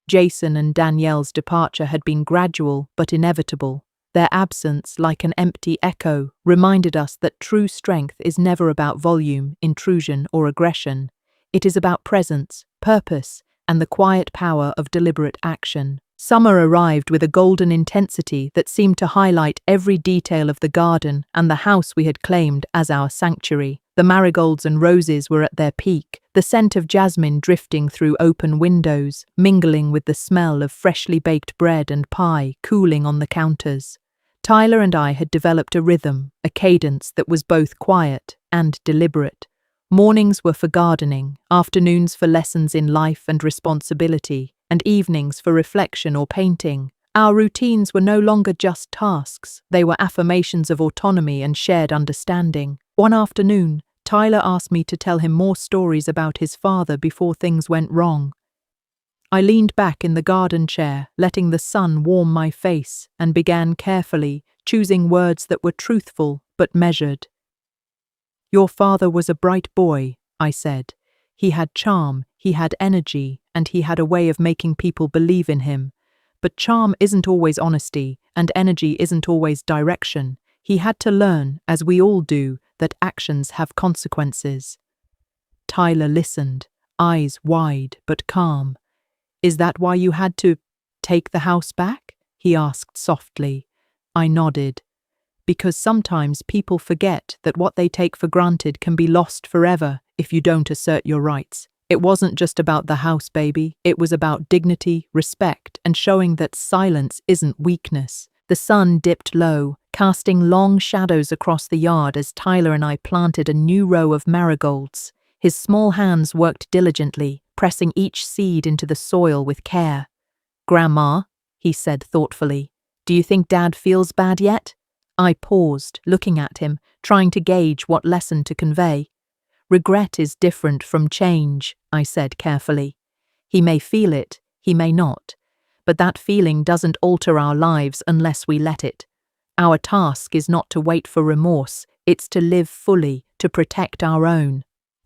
Jason and Danielle's departure had been gradual but inevitable. Their absence, like an empty echo, reminded us that true strength is never about volume, intrusion, or aggression. It is about presence, purpose, and the quiet power of deliberate action. Summer arrived with a golden intensity that seemed to highlight every detail of the garden and the house we had claimed as our sanctuary. The marigolds and roses were at their peak, the scent of jasmine drifting through open windows, mingling with the smell of freshly baked bread and pie cooling on the counters. Tyler and I had developed a rhythm, a cadence that was both quiet and deliberate. Mornings were for gardening, afternoons for lessons in life and responsibility, and evenings for reflection or painting. Our routines were no longer just tasks, they were affirmations of autonomy and shared understanding. One afternoon, Tyler asked me to tell him more stories about his father before things went wrong. I leaned back in the garden chair, letting the sun warm my face, and began carefully, choosing words that were truthful but measured. "Your father was a bright boy," I said. "He had charm, he had energy, and he had a way of making people believe in him. But charm isn't always honesty, and energy isn't always direction. He had to learn, as we all do, that actions have consequences." Tyler listened, eyes wide but calm. "Is that why you had to take the house back?" he asked softly. I nodded. "Because sometimes people forget that what they take for granted can be lost forever if you don't assert your rights. It wasn't just about the house, baby. It was about dignity, respect, and showing that silence isn't weakness." The sun dipped low, casting long shadows across the yard as Tyler and I planted a new row of marigolds. His small hands worked diligently, pressing each seed into the soil with care. "Grandma," he said thoughtfully, "do you think Dad feels bad yet?" I paused, looking at him, trying to gauge what lesson to convey. "Regret is different from change," I said carefully. "He may feel it, he may not. But that feeling doesn't alter our lives unless we let it. Our task is not to wait for remorse, it's to live fully, to protect our own."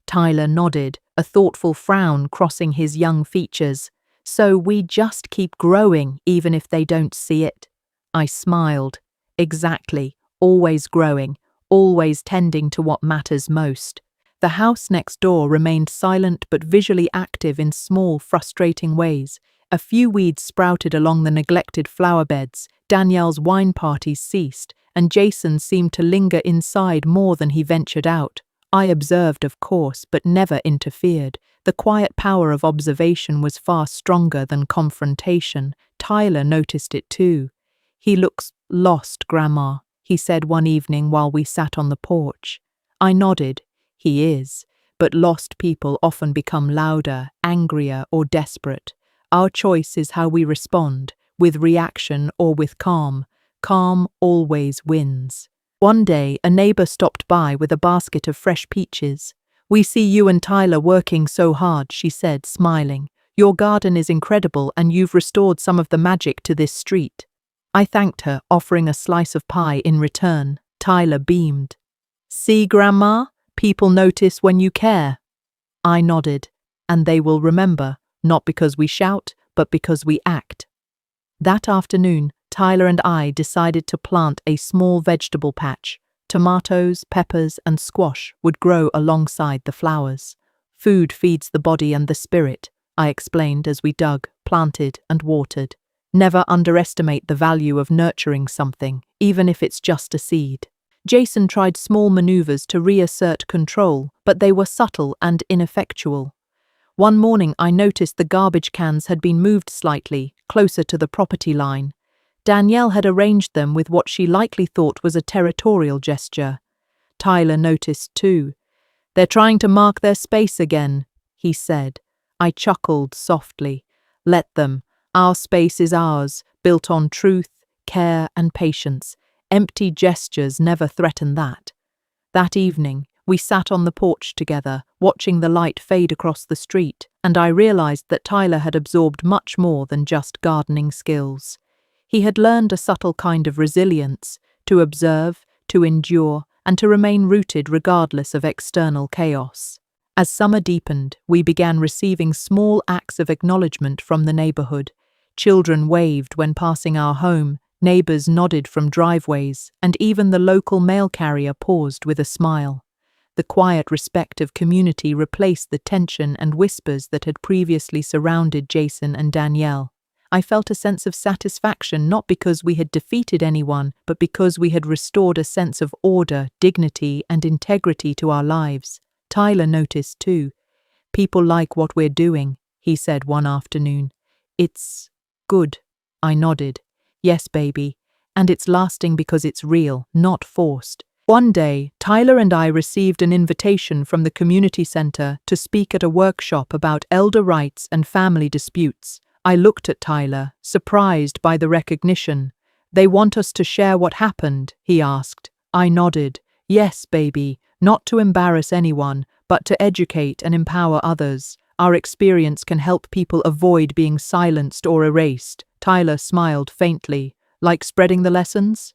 Tyler nodded, a thoughtful frown crossing his young features. "So we just keep growing even if they don't see it?" I smiled. "Exactly, always growing, always tending to what matters most." The house next door remained silent but visually active in small, frustrating ways. A few weeds sprouted along the neglected flower beds, Danielle's wine parties ceased, and Jason seemed to linger inside more than he ventured out. I observed, of course, but never interfered. The quiet power of observation was far stronger than confrontation. Tyler noticed it too. "He looks lost, Grandma," he said one evening while we sat on the porch. I nodded. "He is, but lost people often become louder, angrier, or desperate. Our choice is how we respond, with reaction or with calm. Calm always wins." One day, a neighbor stopped by with a basket of fresh peaches. "We see you and Tyler working so hard," she said, smiling. "Your garden is incredible and you've restored some of the magic to this street." I thanked her, offering a slice of pie in return. Tyler beamed. "See, Grandma? People notice when you care." I nodded. "And they will remember, not because we shout, but because we act." That afternoon, Tyler and I decided to plant a small vegetable patch. Tomatoes, peppers, and squash would grow alongside the flowers. "Food feeds the body and the spirit," I explained as we dug, planted, and watered. Never underestimate the value of nurturing something, even if it's just a seed. Jason tried small maneuvers to reassert control, but they were subtle and ineffectual. One morning I noticed the garbage cans had been moved slightly, closer to the property line. Danielle had arranged them with what she likely thought was a territorial gesture. Tyler noticed too. "They're trying to mark their space again," he said. I chuckled softly. "Let them. Our space is ours, built on truth, care, and patience. Empty gestures never threaten that." That evening, we sat on the porch together, watching the light fade across the street, and I realized that Tyler had absorbed much more than just gardening skills. He had learned a subtle kind of resilience, to observe, to endure, and to remain rooted regardless of external chaos. As summer deepened, we began receiving small acts of acknowledgement from the neighborhood. Children waved when passing our home, neighbors nodded from driveways, and even the local mail carrier paused with a smile. The quiet respect of community replaced the tension and whispers that had previously surrounded Jason and Danielle. I felt a sense of satisfaction not because we had defeated anyone, but because we had restored a sense of order, dignity, and integrity to our lives. Tyler noticed too. "People like what we're doing," he said one afternoon. "It's good." I nodded. "Yes, baby. and it's lasting because it's real, not forced. One day, Tyler and I received an invitation from the community center to speak at a workshop about elder rights and family disputes. I looked at Tyler, surprised by the recognition. "They want us to share what happened?" he asked. I nodded. "Yes, baby, not to embarrass anyone, but to educate and empower others. Our experience can help people avoid being silenced or erased." Tyler smiled faintly. "Like spreading the lessons?"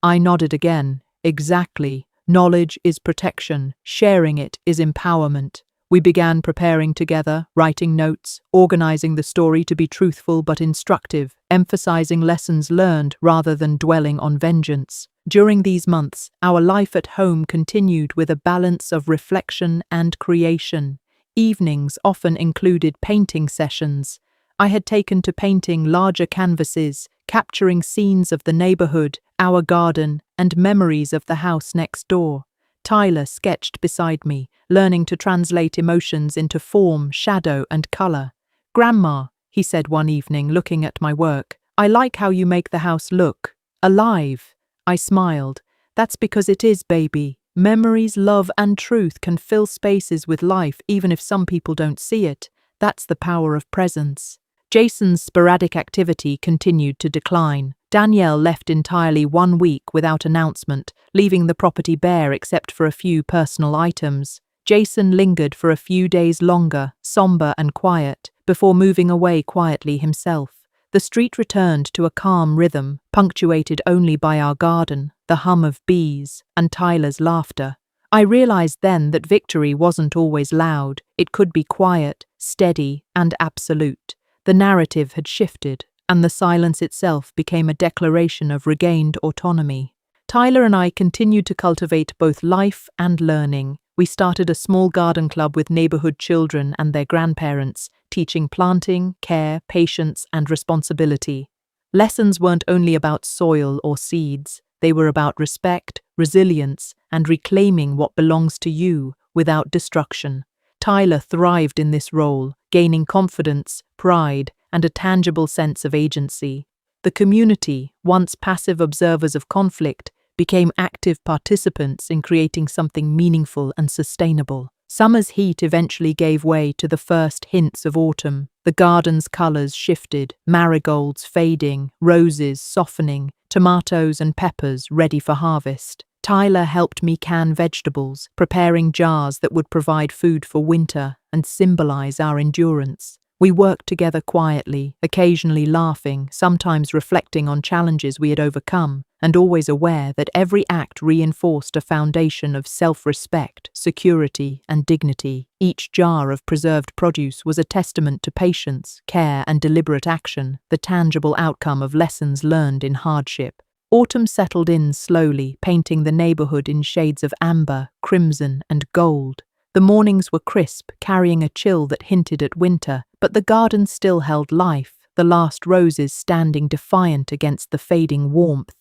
I nodded again. "Exactly. Knowledge is protection. Sharing it is empowerment." We began preparing together, writing notes, organizing the story to be truthful but instructive, emphasizing lessons learned rather than dwelling on vengeance. During these months, our life at home continued with a balance of reflection and creation. Evenings often included painting sessions. I had taken to painting larger canvases, capturing scenes of the neighborhood, our garden, and memories of the house next door. Tyler sketched beside me, learning to translate emotions into form, shadow, and color. "Grandma," he said one evening, looking at my work, "I like how you make the house look alive." I smiled. "That's because it is, baby. Memories, love, and truth can fill spaces with life even if some people don't see it. That's the power of presence." Jason's sporadic activity continued to decline. Danielle left entirely 1 week without announcement, leaving the property bare except for a few personal items. Jason lingered for a few days longer, somber and quiet, before moving away quietly himself. The street returned to a calm rhythm, punctuated only by our garden, the hum of bees, and Tyler's laughter. I realized then that victory wasn't always loud. It could be quiet, steady, and absolute. The narrative had shifted, and the silence itself became a declaration of regained autonomy. Tyler and I continued to cultivate both life and learning. We started a small garden club with neighborhood children and their grandparents, teaching planting, care, patience, and responsibility. Lessons weren't only about soil or seeds, they were about respect, resilience, and reclaiming what belongs to you without destruction. Tyler thrived in this role, gaining confidence, pride, and a tangible sense of agency. The community, once passive observers of conflict, became active participants in creating something meaningful and sustainable. Summer's heat eventually gave way to the first hints of autumn. The garden's colors shifted, marigolds fading, roses softening, tomatoes and peppers ready for harvest. Tyler helped me can vegetables, preparing jars that would provide food for winter and symbolize our endurance. We worked together quietly, occasionally laughing, sometimes reflecting on challenges we had overcome, and always aware that every act reinforced a foundation of self-respect, security, and dignity. Each jar of preserved produce was a testament to patience, care, and deliberate action, the tangible outcome of lessons learned in hardship. Autumn settled in slowly, painting the neighborhood in shades of amber, crimson, and gold. The mornings were crisp, carrying a chill that hinted at winter, but the garden still held life, the last roses standing defiant against the fading warmth.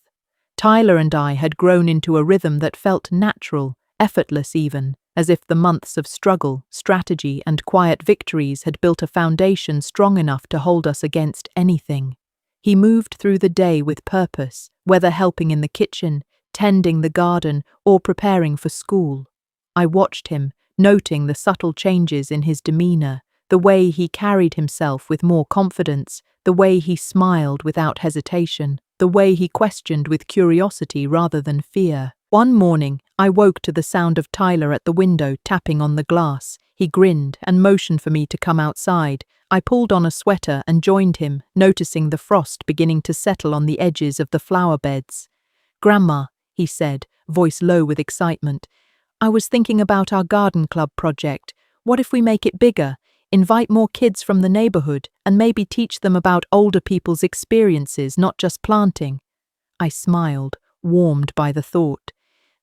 Tyler and I had grown into a rhythm that felt natural, effortless even, as if the months of struggle, strategy, and quiet victories had built a foundation strong enough to hold us against anything. He moved through the day with purpose, whether helping in the kitchen, tending the garden, or preparing for school. I watched him, noting the subtle changes in his demeanor, the way he carried himself with more confidence, the way he smiled without hesitation, the way he questioned with curiosity rather than fear. One morning, I woke to the sound of Tyler at the window tapping on the glass. He grinned and motioned for me to come outside. I pulled on a sweater and joined him, noticing the frost beginning to settle on the edges of the flower beds. "Grandma," he said, voice low with excitement, "I was thinking about our garden club project. What if we make it bigger, invite more kids from the neighborhood, and maybe teach them about older people's experiences, not just planting?" I smiled, warmed by the thought.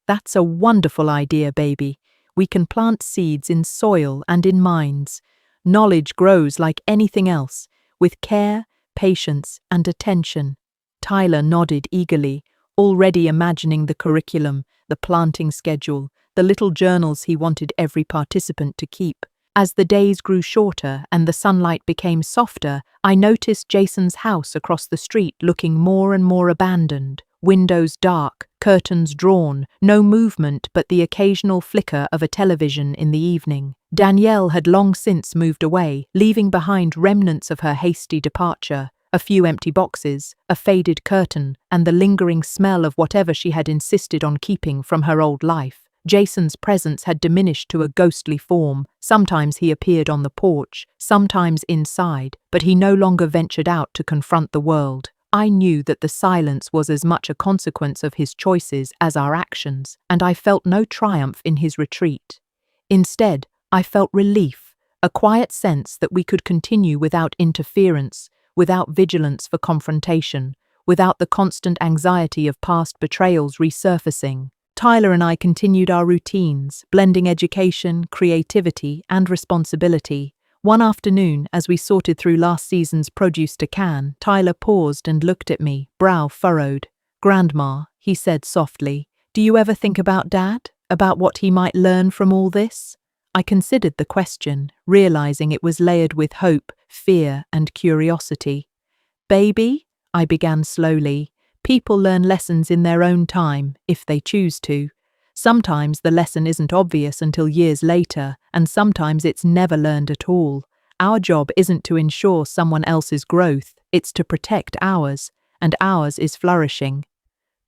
"That's a wonderful idea, baby. We can plant seeds in soil and in minds. Knowledge grows like anything else, with care, patience, and attention." Tyler nodded eagerly, already imagining the curriculum, the planting schedule, the little journals he wanted every participant to keep. As the days grew shorter and the sunlight became softer, I noticed Jason's house across the street looking more and more abandoned. windows dark, curtains drawn, no movement but the occasional flicker of a television in the evening. Danielle had long since moved away, leaving behind remnants of her hasty departure, a few empty boxes, a faded curtain, and the lingering smell of whatever she had insisted on keeping from her old life. Jason's presence had diminished to a ghostly form. Sometimes he appeared on the porch, sometimes inside, but he no longer ventured out to confront the world. I knew that the silence was as much a consequence of his choices as our actions, and I felt no triumph in his retreat. Instead, I felt relief, a quiet sense that we could continue without interference, without vigilance for confrontation, without the constant anxiety of past betrayals resurfacing. Tyler and I continued our routines, blending education, creativity, and responsibility. One afternoon, as we sorted through last season's produce to can, Tyler paused and looked at me, brow furrowed. "Grandma," he said softly, "do you ever think about Dad? About what he might learn from all this?" I considered the question, realizing it was layered with hope, fear, and curiosity. "Baby," I began slowly, "people learn lessons in their own time, if they choose to. Sometimes the lesson isn't obvious until years later, and sometimes it's never learned at all. Our job isn't to ensure someone else's growth, it's to protect ours, and ours is flourishing."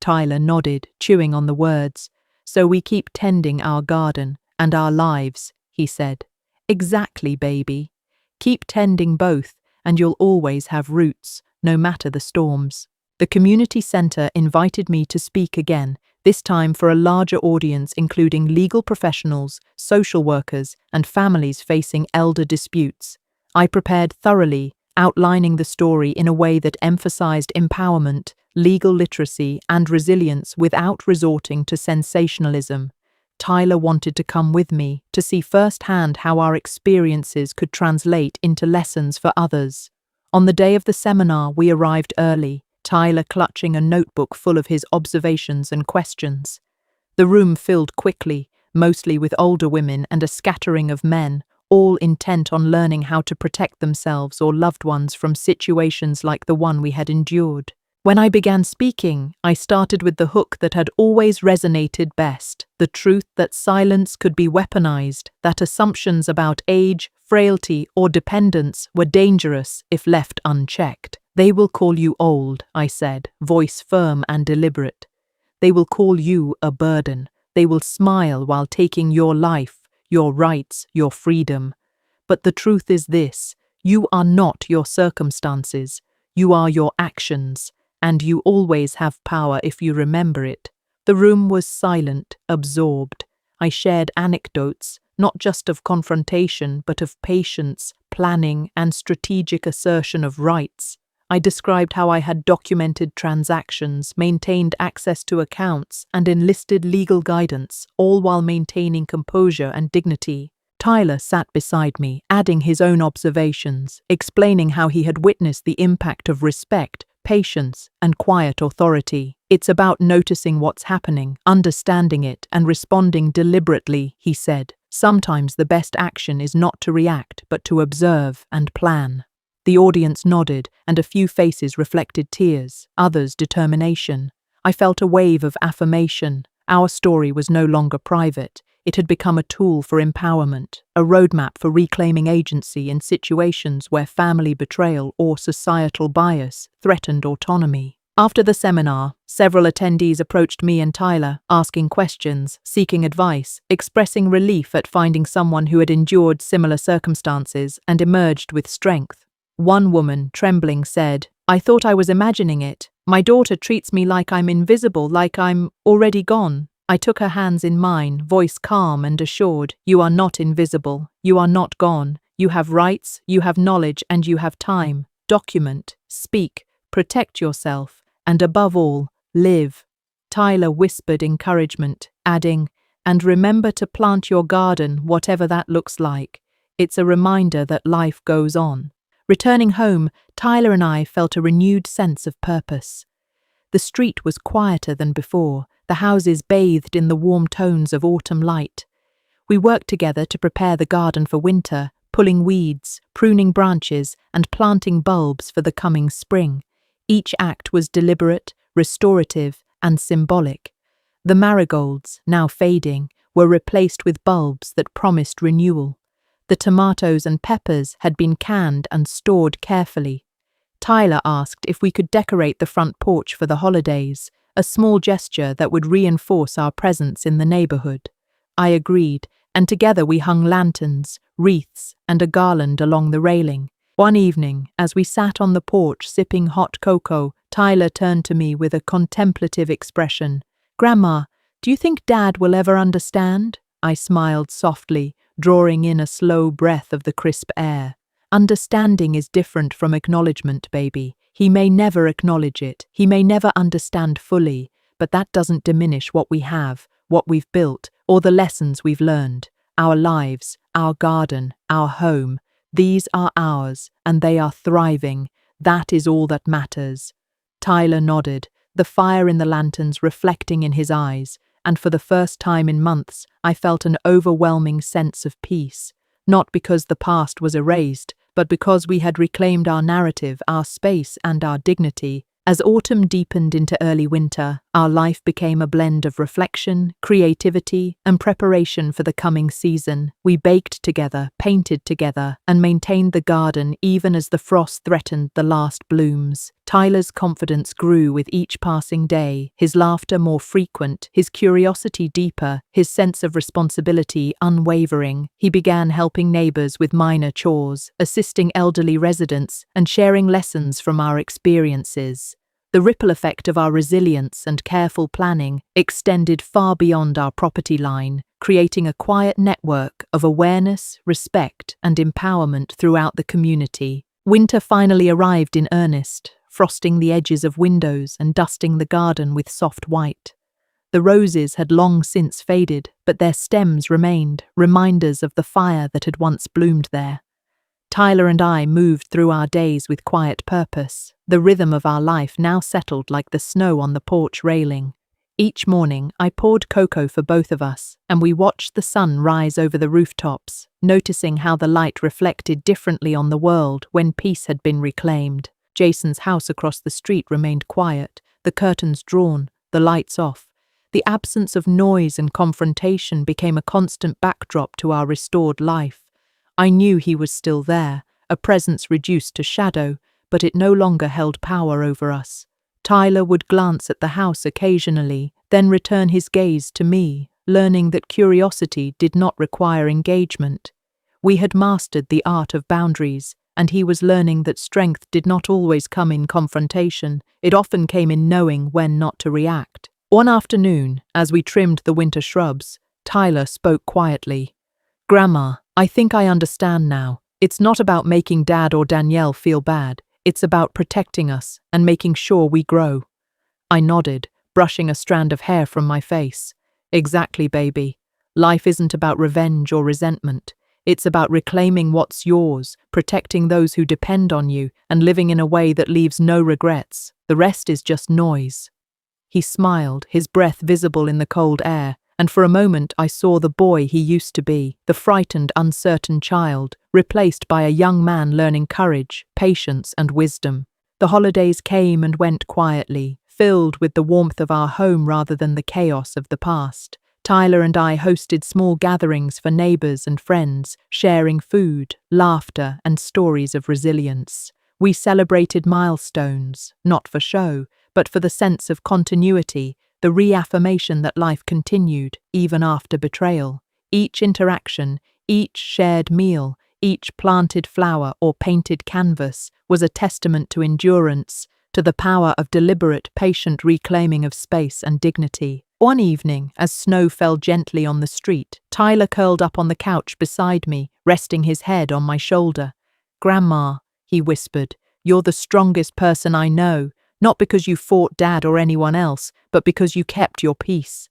Tyler nodded, chewing on the words. "So we keep tending our garden and our lives," he said. "Exactly, baby. Keep tending both, and you'll always have roots, no matter the storms." The community center invited me to speak again, this time for a larger audience including legal professionals, social workers, and families facing elder disputes. I prepared thoroughly, outlining the story in a way that emphasized empowerment, legal literacy, and resilience without resorting to sensationalism. Tyler wanted to come with me to see firsthand how our experiences could translate into lessons for others. On the day of the seminar, we arrived early, Tyler clutching a notebook full of his observations and questions. The room filled quickly, mostly with older women and a scattering of men, all intent on learning how to protect themselves or loved ones from situations like the one we had endured. When I began speaking, I started with the hook that had always resonated best, the truth that silence could be weaponized, that assumptions about age, frailty, or dependence were dangerous if left unchecked. "They will call you old," I said, voice firm and deliberate. "They will call you a burden. They will smile while taking your life, your rights, your freedom. But the truth is this: you are not your circumstances. You are your actions, and you always have power if you remember it." The room was silent, absorbed. I shared anecdotes, not just of confrontation, but of patience, planning, and strategic assertion of rights. I described how I had documented transactions, maintained access to accounts, and enlisted legal guidance, all while maintaining composure and dignity. Tyler sat beside me, adding his own observations, explaining how he had witnessed the impact of respect, patience, and quiet authority. "It's about noticing what's happening, understanding it, and responding deliberately," he said. "Sometimes the best action is not to react, but to observe and plan." The audience nodded, and a few faces reflected tears, others determination. I felt a wave of affirmation. Our story was no longer private. It had become a tool for empowerment, a roadmap for reclaiming agency in situations where family betrayal or societal bias threatened autonomy. After the seminar, several attendees approached me and Tyler, asking questions, seeking advice, expressing relief at finding someone who had endured similar circumstances and emerged with strength. One woman, trembling, said, "I thought I was imagining it. My daughter treats me like I'm invisible, like I'm already gone." I took her hands in mine, voice calm and assured, "You are not invisible. You are not gone. You have rights, you have knowledge, and you have time. Document, speak, protect yourself, and above all, live." Tyler whispered encouragement, adding, "And remember to plant your garden, whatever that looks like. It's a reminder that life goes on." Returning home, Tyler and I felt a renewed sense of purpose. The street was quieter than before, the houses bathed in the warm tones of autumn light. We worked together to prepare the garden for winter, pulling weeds, pruning branches, and planting bulbs for the coming spring. Each act was deliberate, restorative, and symbolic. The marigolds, now fading, were replaced with bulbs that promised renewal. The tomatoes and peppers had been canned and stored carefully. Tyler asked if we could decorate the front porch for the holidays, a small gesture that would reinforce our presence in the neighborhood. I agreed, and together we hung lanterns, wreaths, and a garland along the railing. One evening, as we sat on the porch sipping hot cocoa, Tyler turned to me with a contemplative expression. "Grandma, do you think Dad will ever understand?" I smiled softly, drawing in a slow breath of the crisp air. "Understanding is different from acknowledgement, baby. He may never acknowledge it, he may never understand fully, but that doesn't diminish what we have, what we've built, or the lessons we've learned. Our lives, our garden, our home, these are ours, and they are thriving. That is all that matters." Tyler nodded, the fire in the lanterns reflecting in his eyes, and for the first time in months, I felt an overwhelming sense of peace. Not because the past was erased, but because we had reclaimed our narrative, our space, and our dignity. As autumn deepened into early winter, our life became a blend of reflection, creativity, and preparation for the coming season. We baked together, painted together, and maintained the garden even as the frost threatened the last blooms. Tyler's confidence grew with each passing day, his laughter more frequent, his curiosity deeper, his sense of responsibility unwavering. He began helping neighbors with minor chores, assisting elderly residents, and sharing lessons from our experiences. The ripple effect of our resilience and careful planning extended far beyond our property line, creating a quiet network of awareness, respect, and empowerment throughout the community. Winter finally arrived in earnest, frosting the edges of windows and dusting the garden with soft white. The roses had long since faded, but their stems remained, reminders of the fire that had once bloomed there. Tyler and I moved through our days with quiet purpose, the rhythm of our life now settled like the snow on the porch railing. Each morning, I poured cocoa for both of us, and we watched the sun rise over the rooftops, noticing how the light reflected differently on the world when peace had been reclaimed. Jason's house across the street remained quiet, the curtains drawn, the lights off. The absence of noise and confrontation became a constant backdrop to our restored life. I knew he was still there, a presence reduced to shadow, but it no longer held power over us. Tyler would glance at the house occasionally, then return his gaze to me, learning that curiosity did not require engagement. We had mastered the art of boundaries, and he was learning that strength did not always come in confrontation, it often came in knowing when not to react. One afternoon, as we trimmed the winter shrubs, Tyler spoke quietly. "Grandma, I think I understand now. It's not about making Dad or Danielle feel bad. It's about protecting us and making sure we grow." I nodded, brushing a strand of hair from my face. "Exactly, baby. Life isn't about revenge or resentment. It's about reclaiming what's yours, protecting those who depend on you, and living in a way that leaves no regrets. The rest is just noise." He smiled, his breath visible in the cold air, and for a moment I saw the boy he used to be, the frightened, uncertain child, replaced by a young man learning courage, patience, and wisdom. The holidays came and went quietly, filled with the warmth of our home rather than the chaos of the past. Tyler and I hosted small gatherings for neighbors and friends, sharing food, laughter, and stories of resilience. We celebrated milestones, not for show, but for the sense of continuity, the reaffirmation that life continued even after betrayal. Each interaction, each shared meal, each planted flower or painted canvas was a testament to endurance, to the power of deliberate, patient reclaiming of space and dignity. One evening, as snow fell gently on the street, Tyler curled up on the couch beside me, resting his head on my shoulder. "Grandma," he whispered, "you're the strongest person I know, not because you fought Dad or anyone else, but because you kept your peace."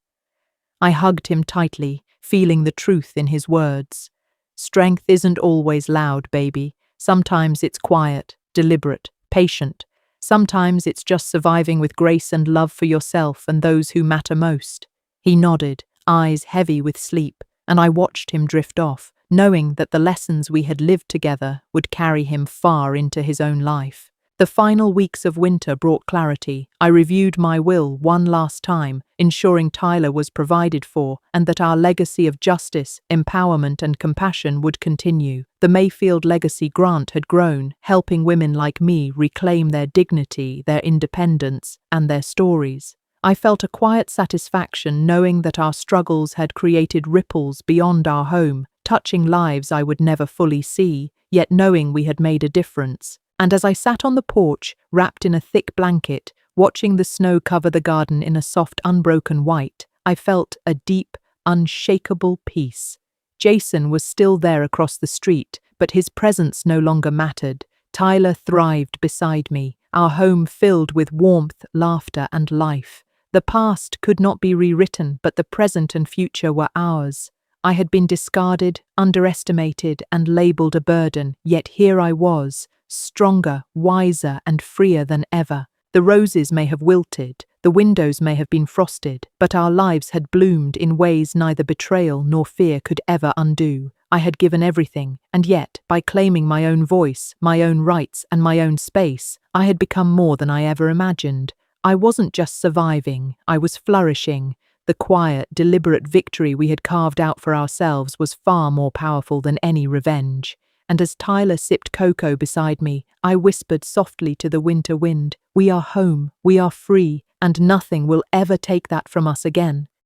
I hugged him tightly, feeling the truth in his words. Strength isn't always loud, baby. Sometimes it's quiet, deliberate, patient. Sometimes it's just surviving with grace and love for yourself and those who matter most. He nodded, eyes heavy with sleep, and I watched him drift off, knowing that the lessons we had lived together would carry him far into his own life. The final weeks of winter brought clarity. I reviewed my will one last time, ensuring Tyler was provided for and that our legacy of justice, empowerment, and compassion would continue. The Mayfield legacy grant had grown, helping women like me reclaim their dignity, their independence, and their stories. I felt a quiet satisfaction knowing that our struggles had created ripples beyond our home, touching lives I would never fully see, yet knowing we had made a difference. And as I sat on the porch, wrapped in a thick blanket, watching the snow cover the garden in a soft, unbroken white, I felt a deep, unshakable peace. Jason was still there across the street, but his presence no longer mattered. Tyler thrived beside me, our home filled with warmth, laughter, and life. The past could not be rewritten, but the present and future were ours. I had been discarded, underestimated, and labeled a burden, yet here I was, stronger, wiser, and freer than ever. The roses may have wilted, the windows may have been frosted, but our lives had bloomed in ways neither betrayal nor fear could ever undo. I had given everything, and yet, by claiming my own voice, my own rights, and my own space, I had become more than I ever imagined. I wasn't just surviving, I was flourishing. The quiet, deliberate victory we had carved out for ourselves was far more powerful than any revenge. And as Tyler sipped cocoa beside me, I whispered softly to the winter wind, "We are home, we are free, and nothing will ever take that from us again."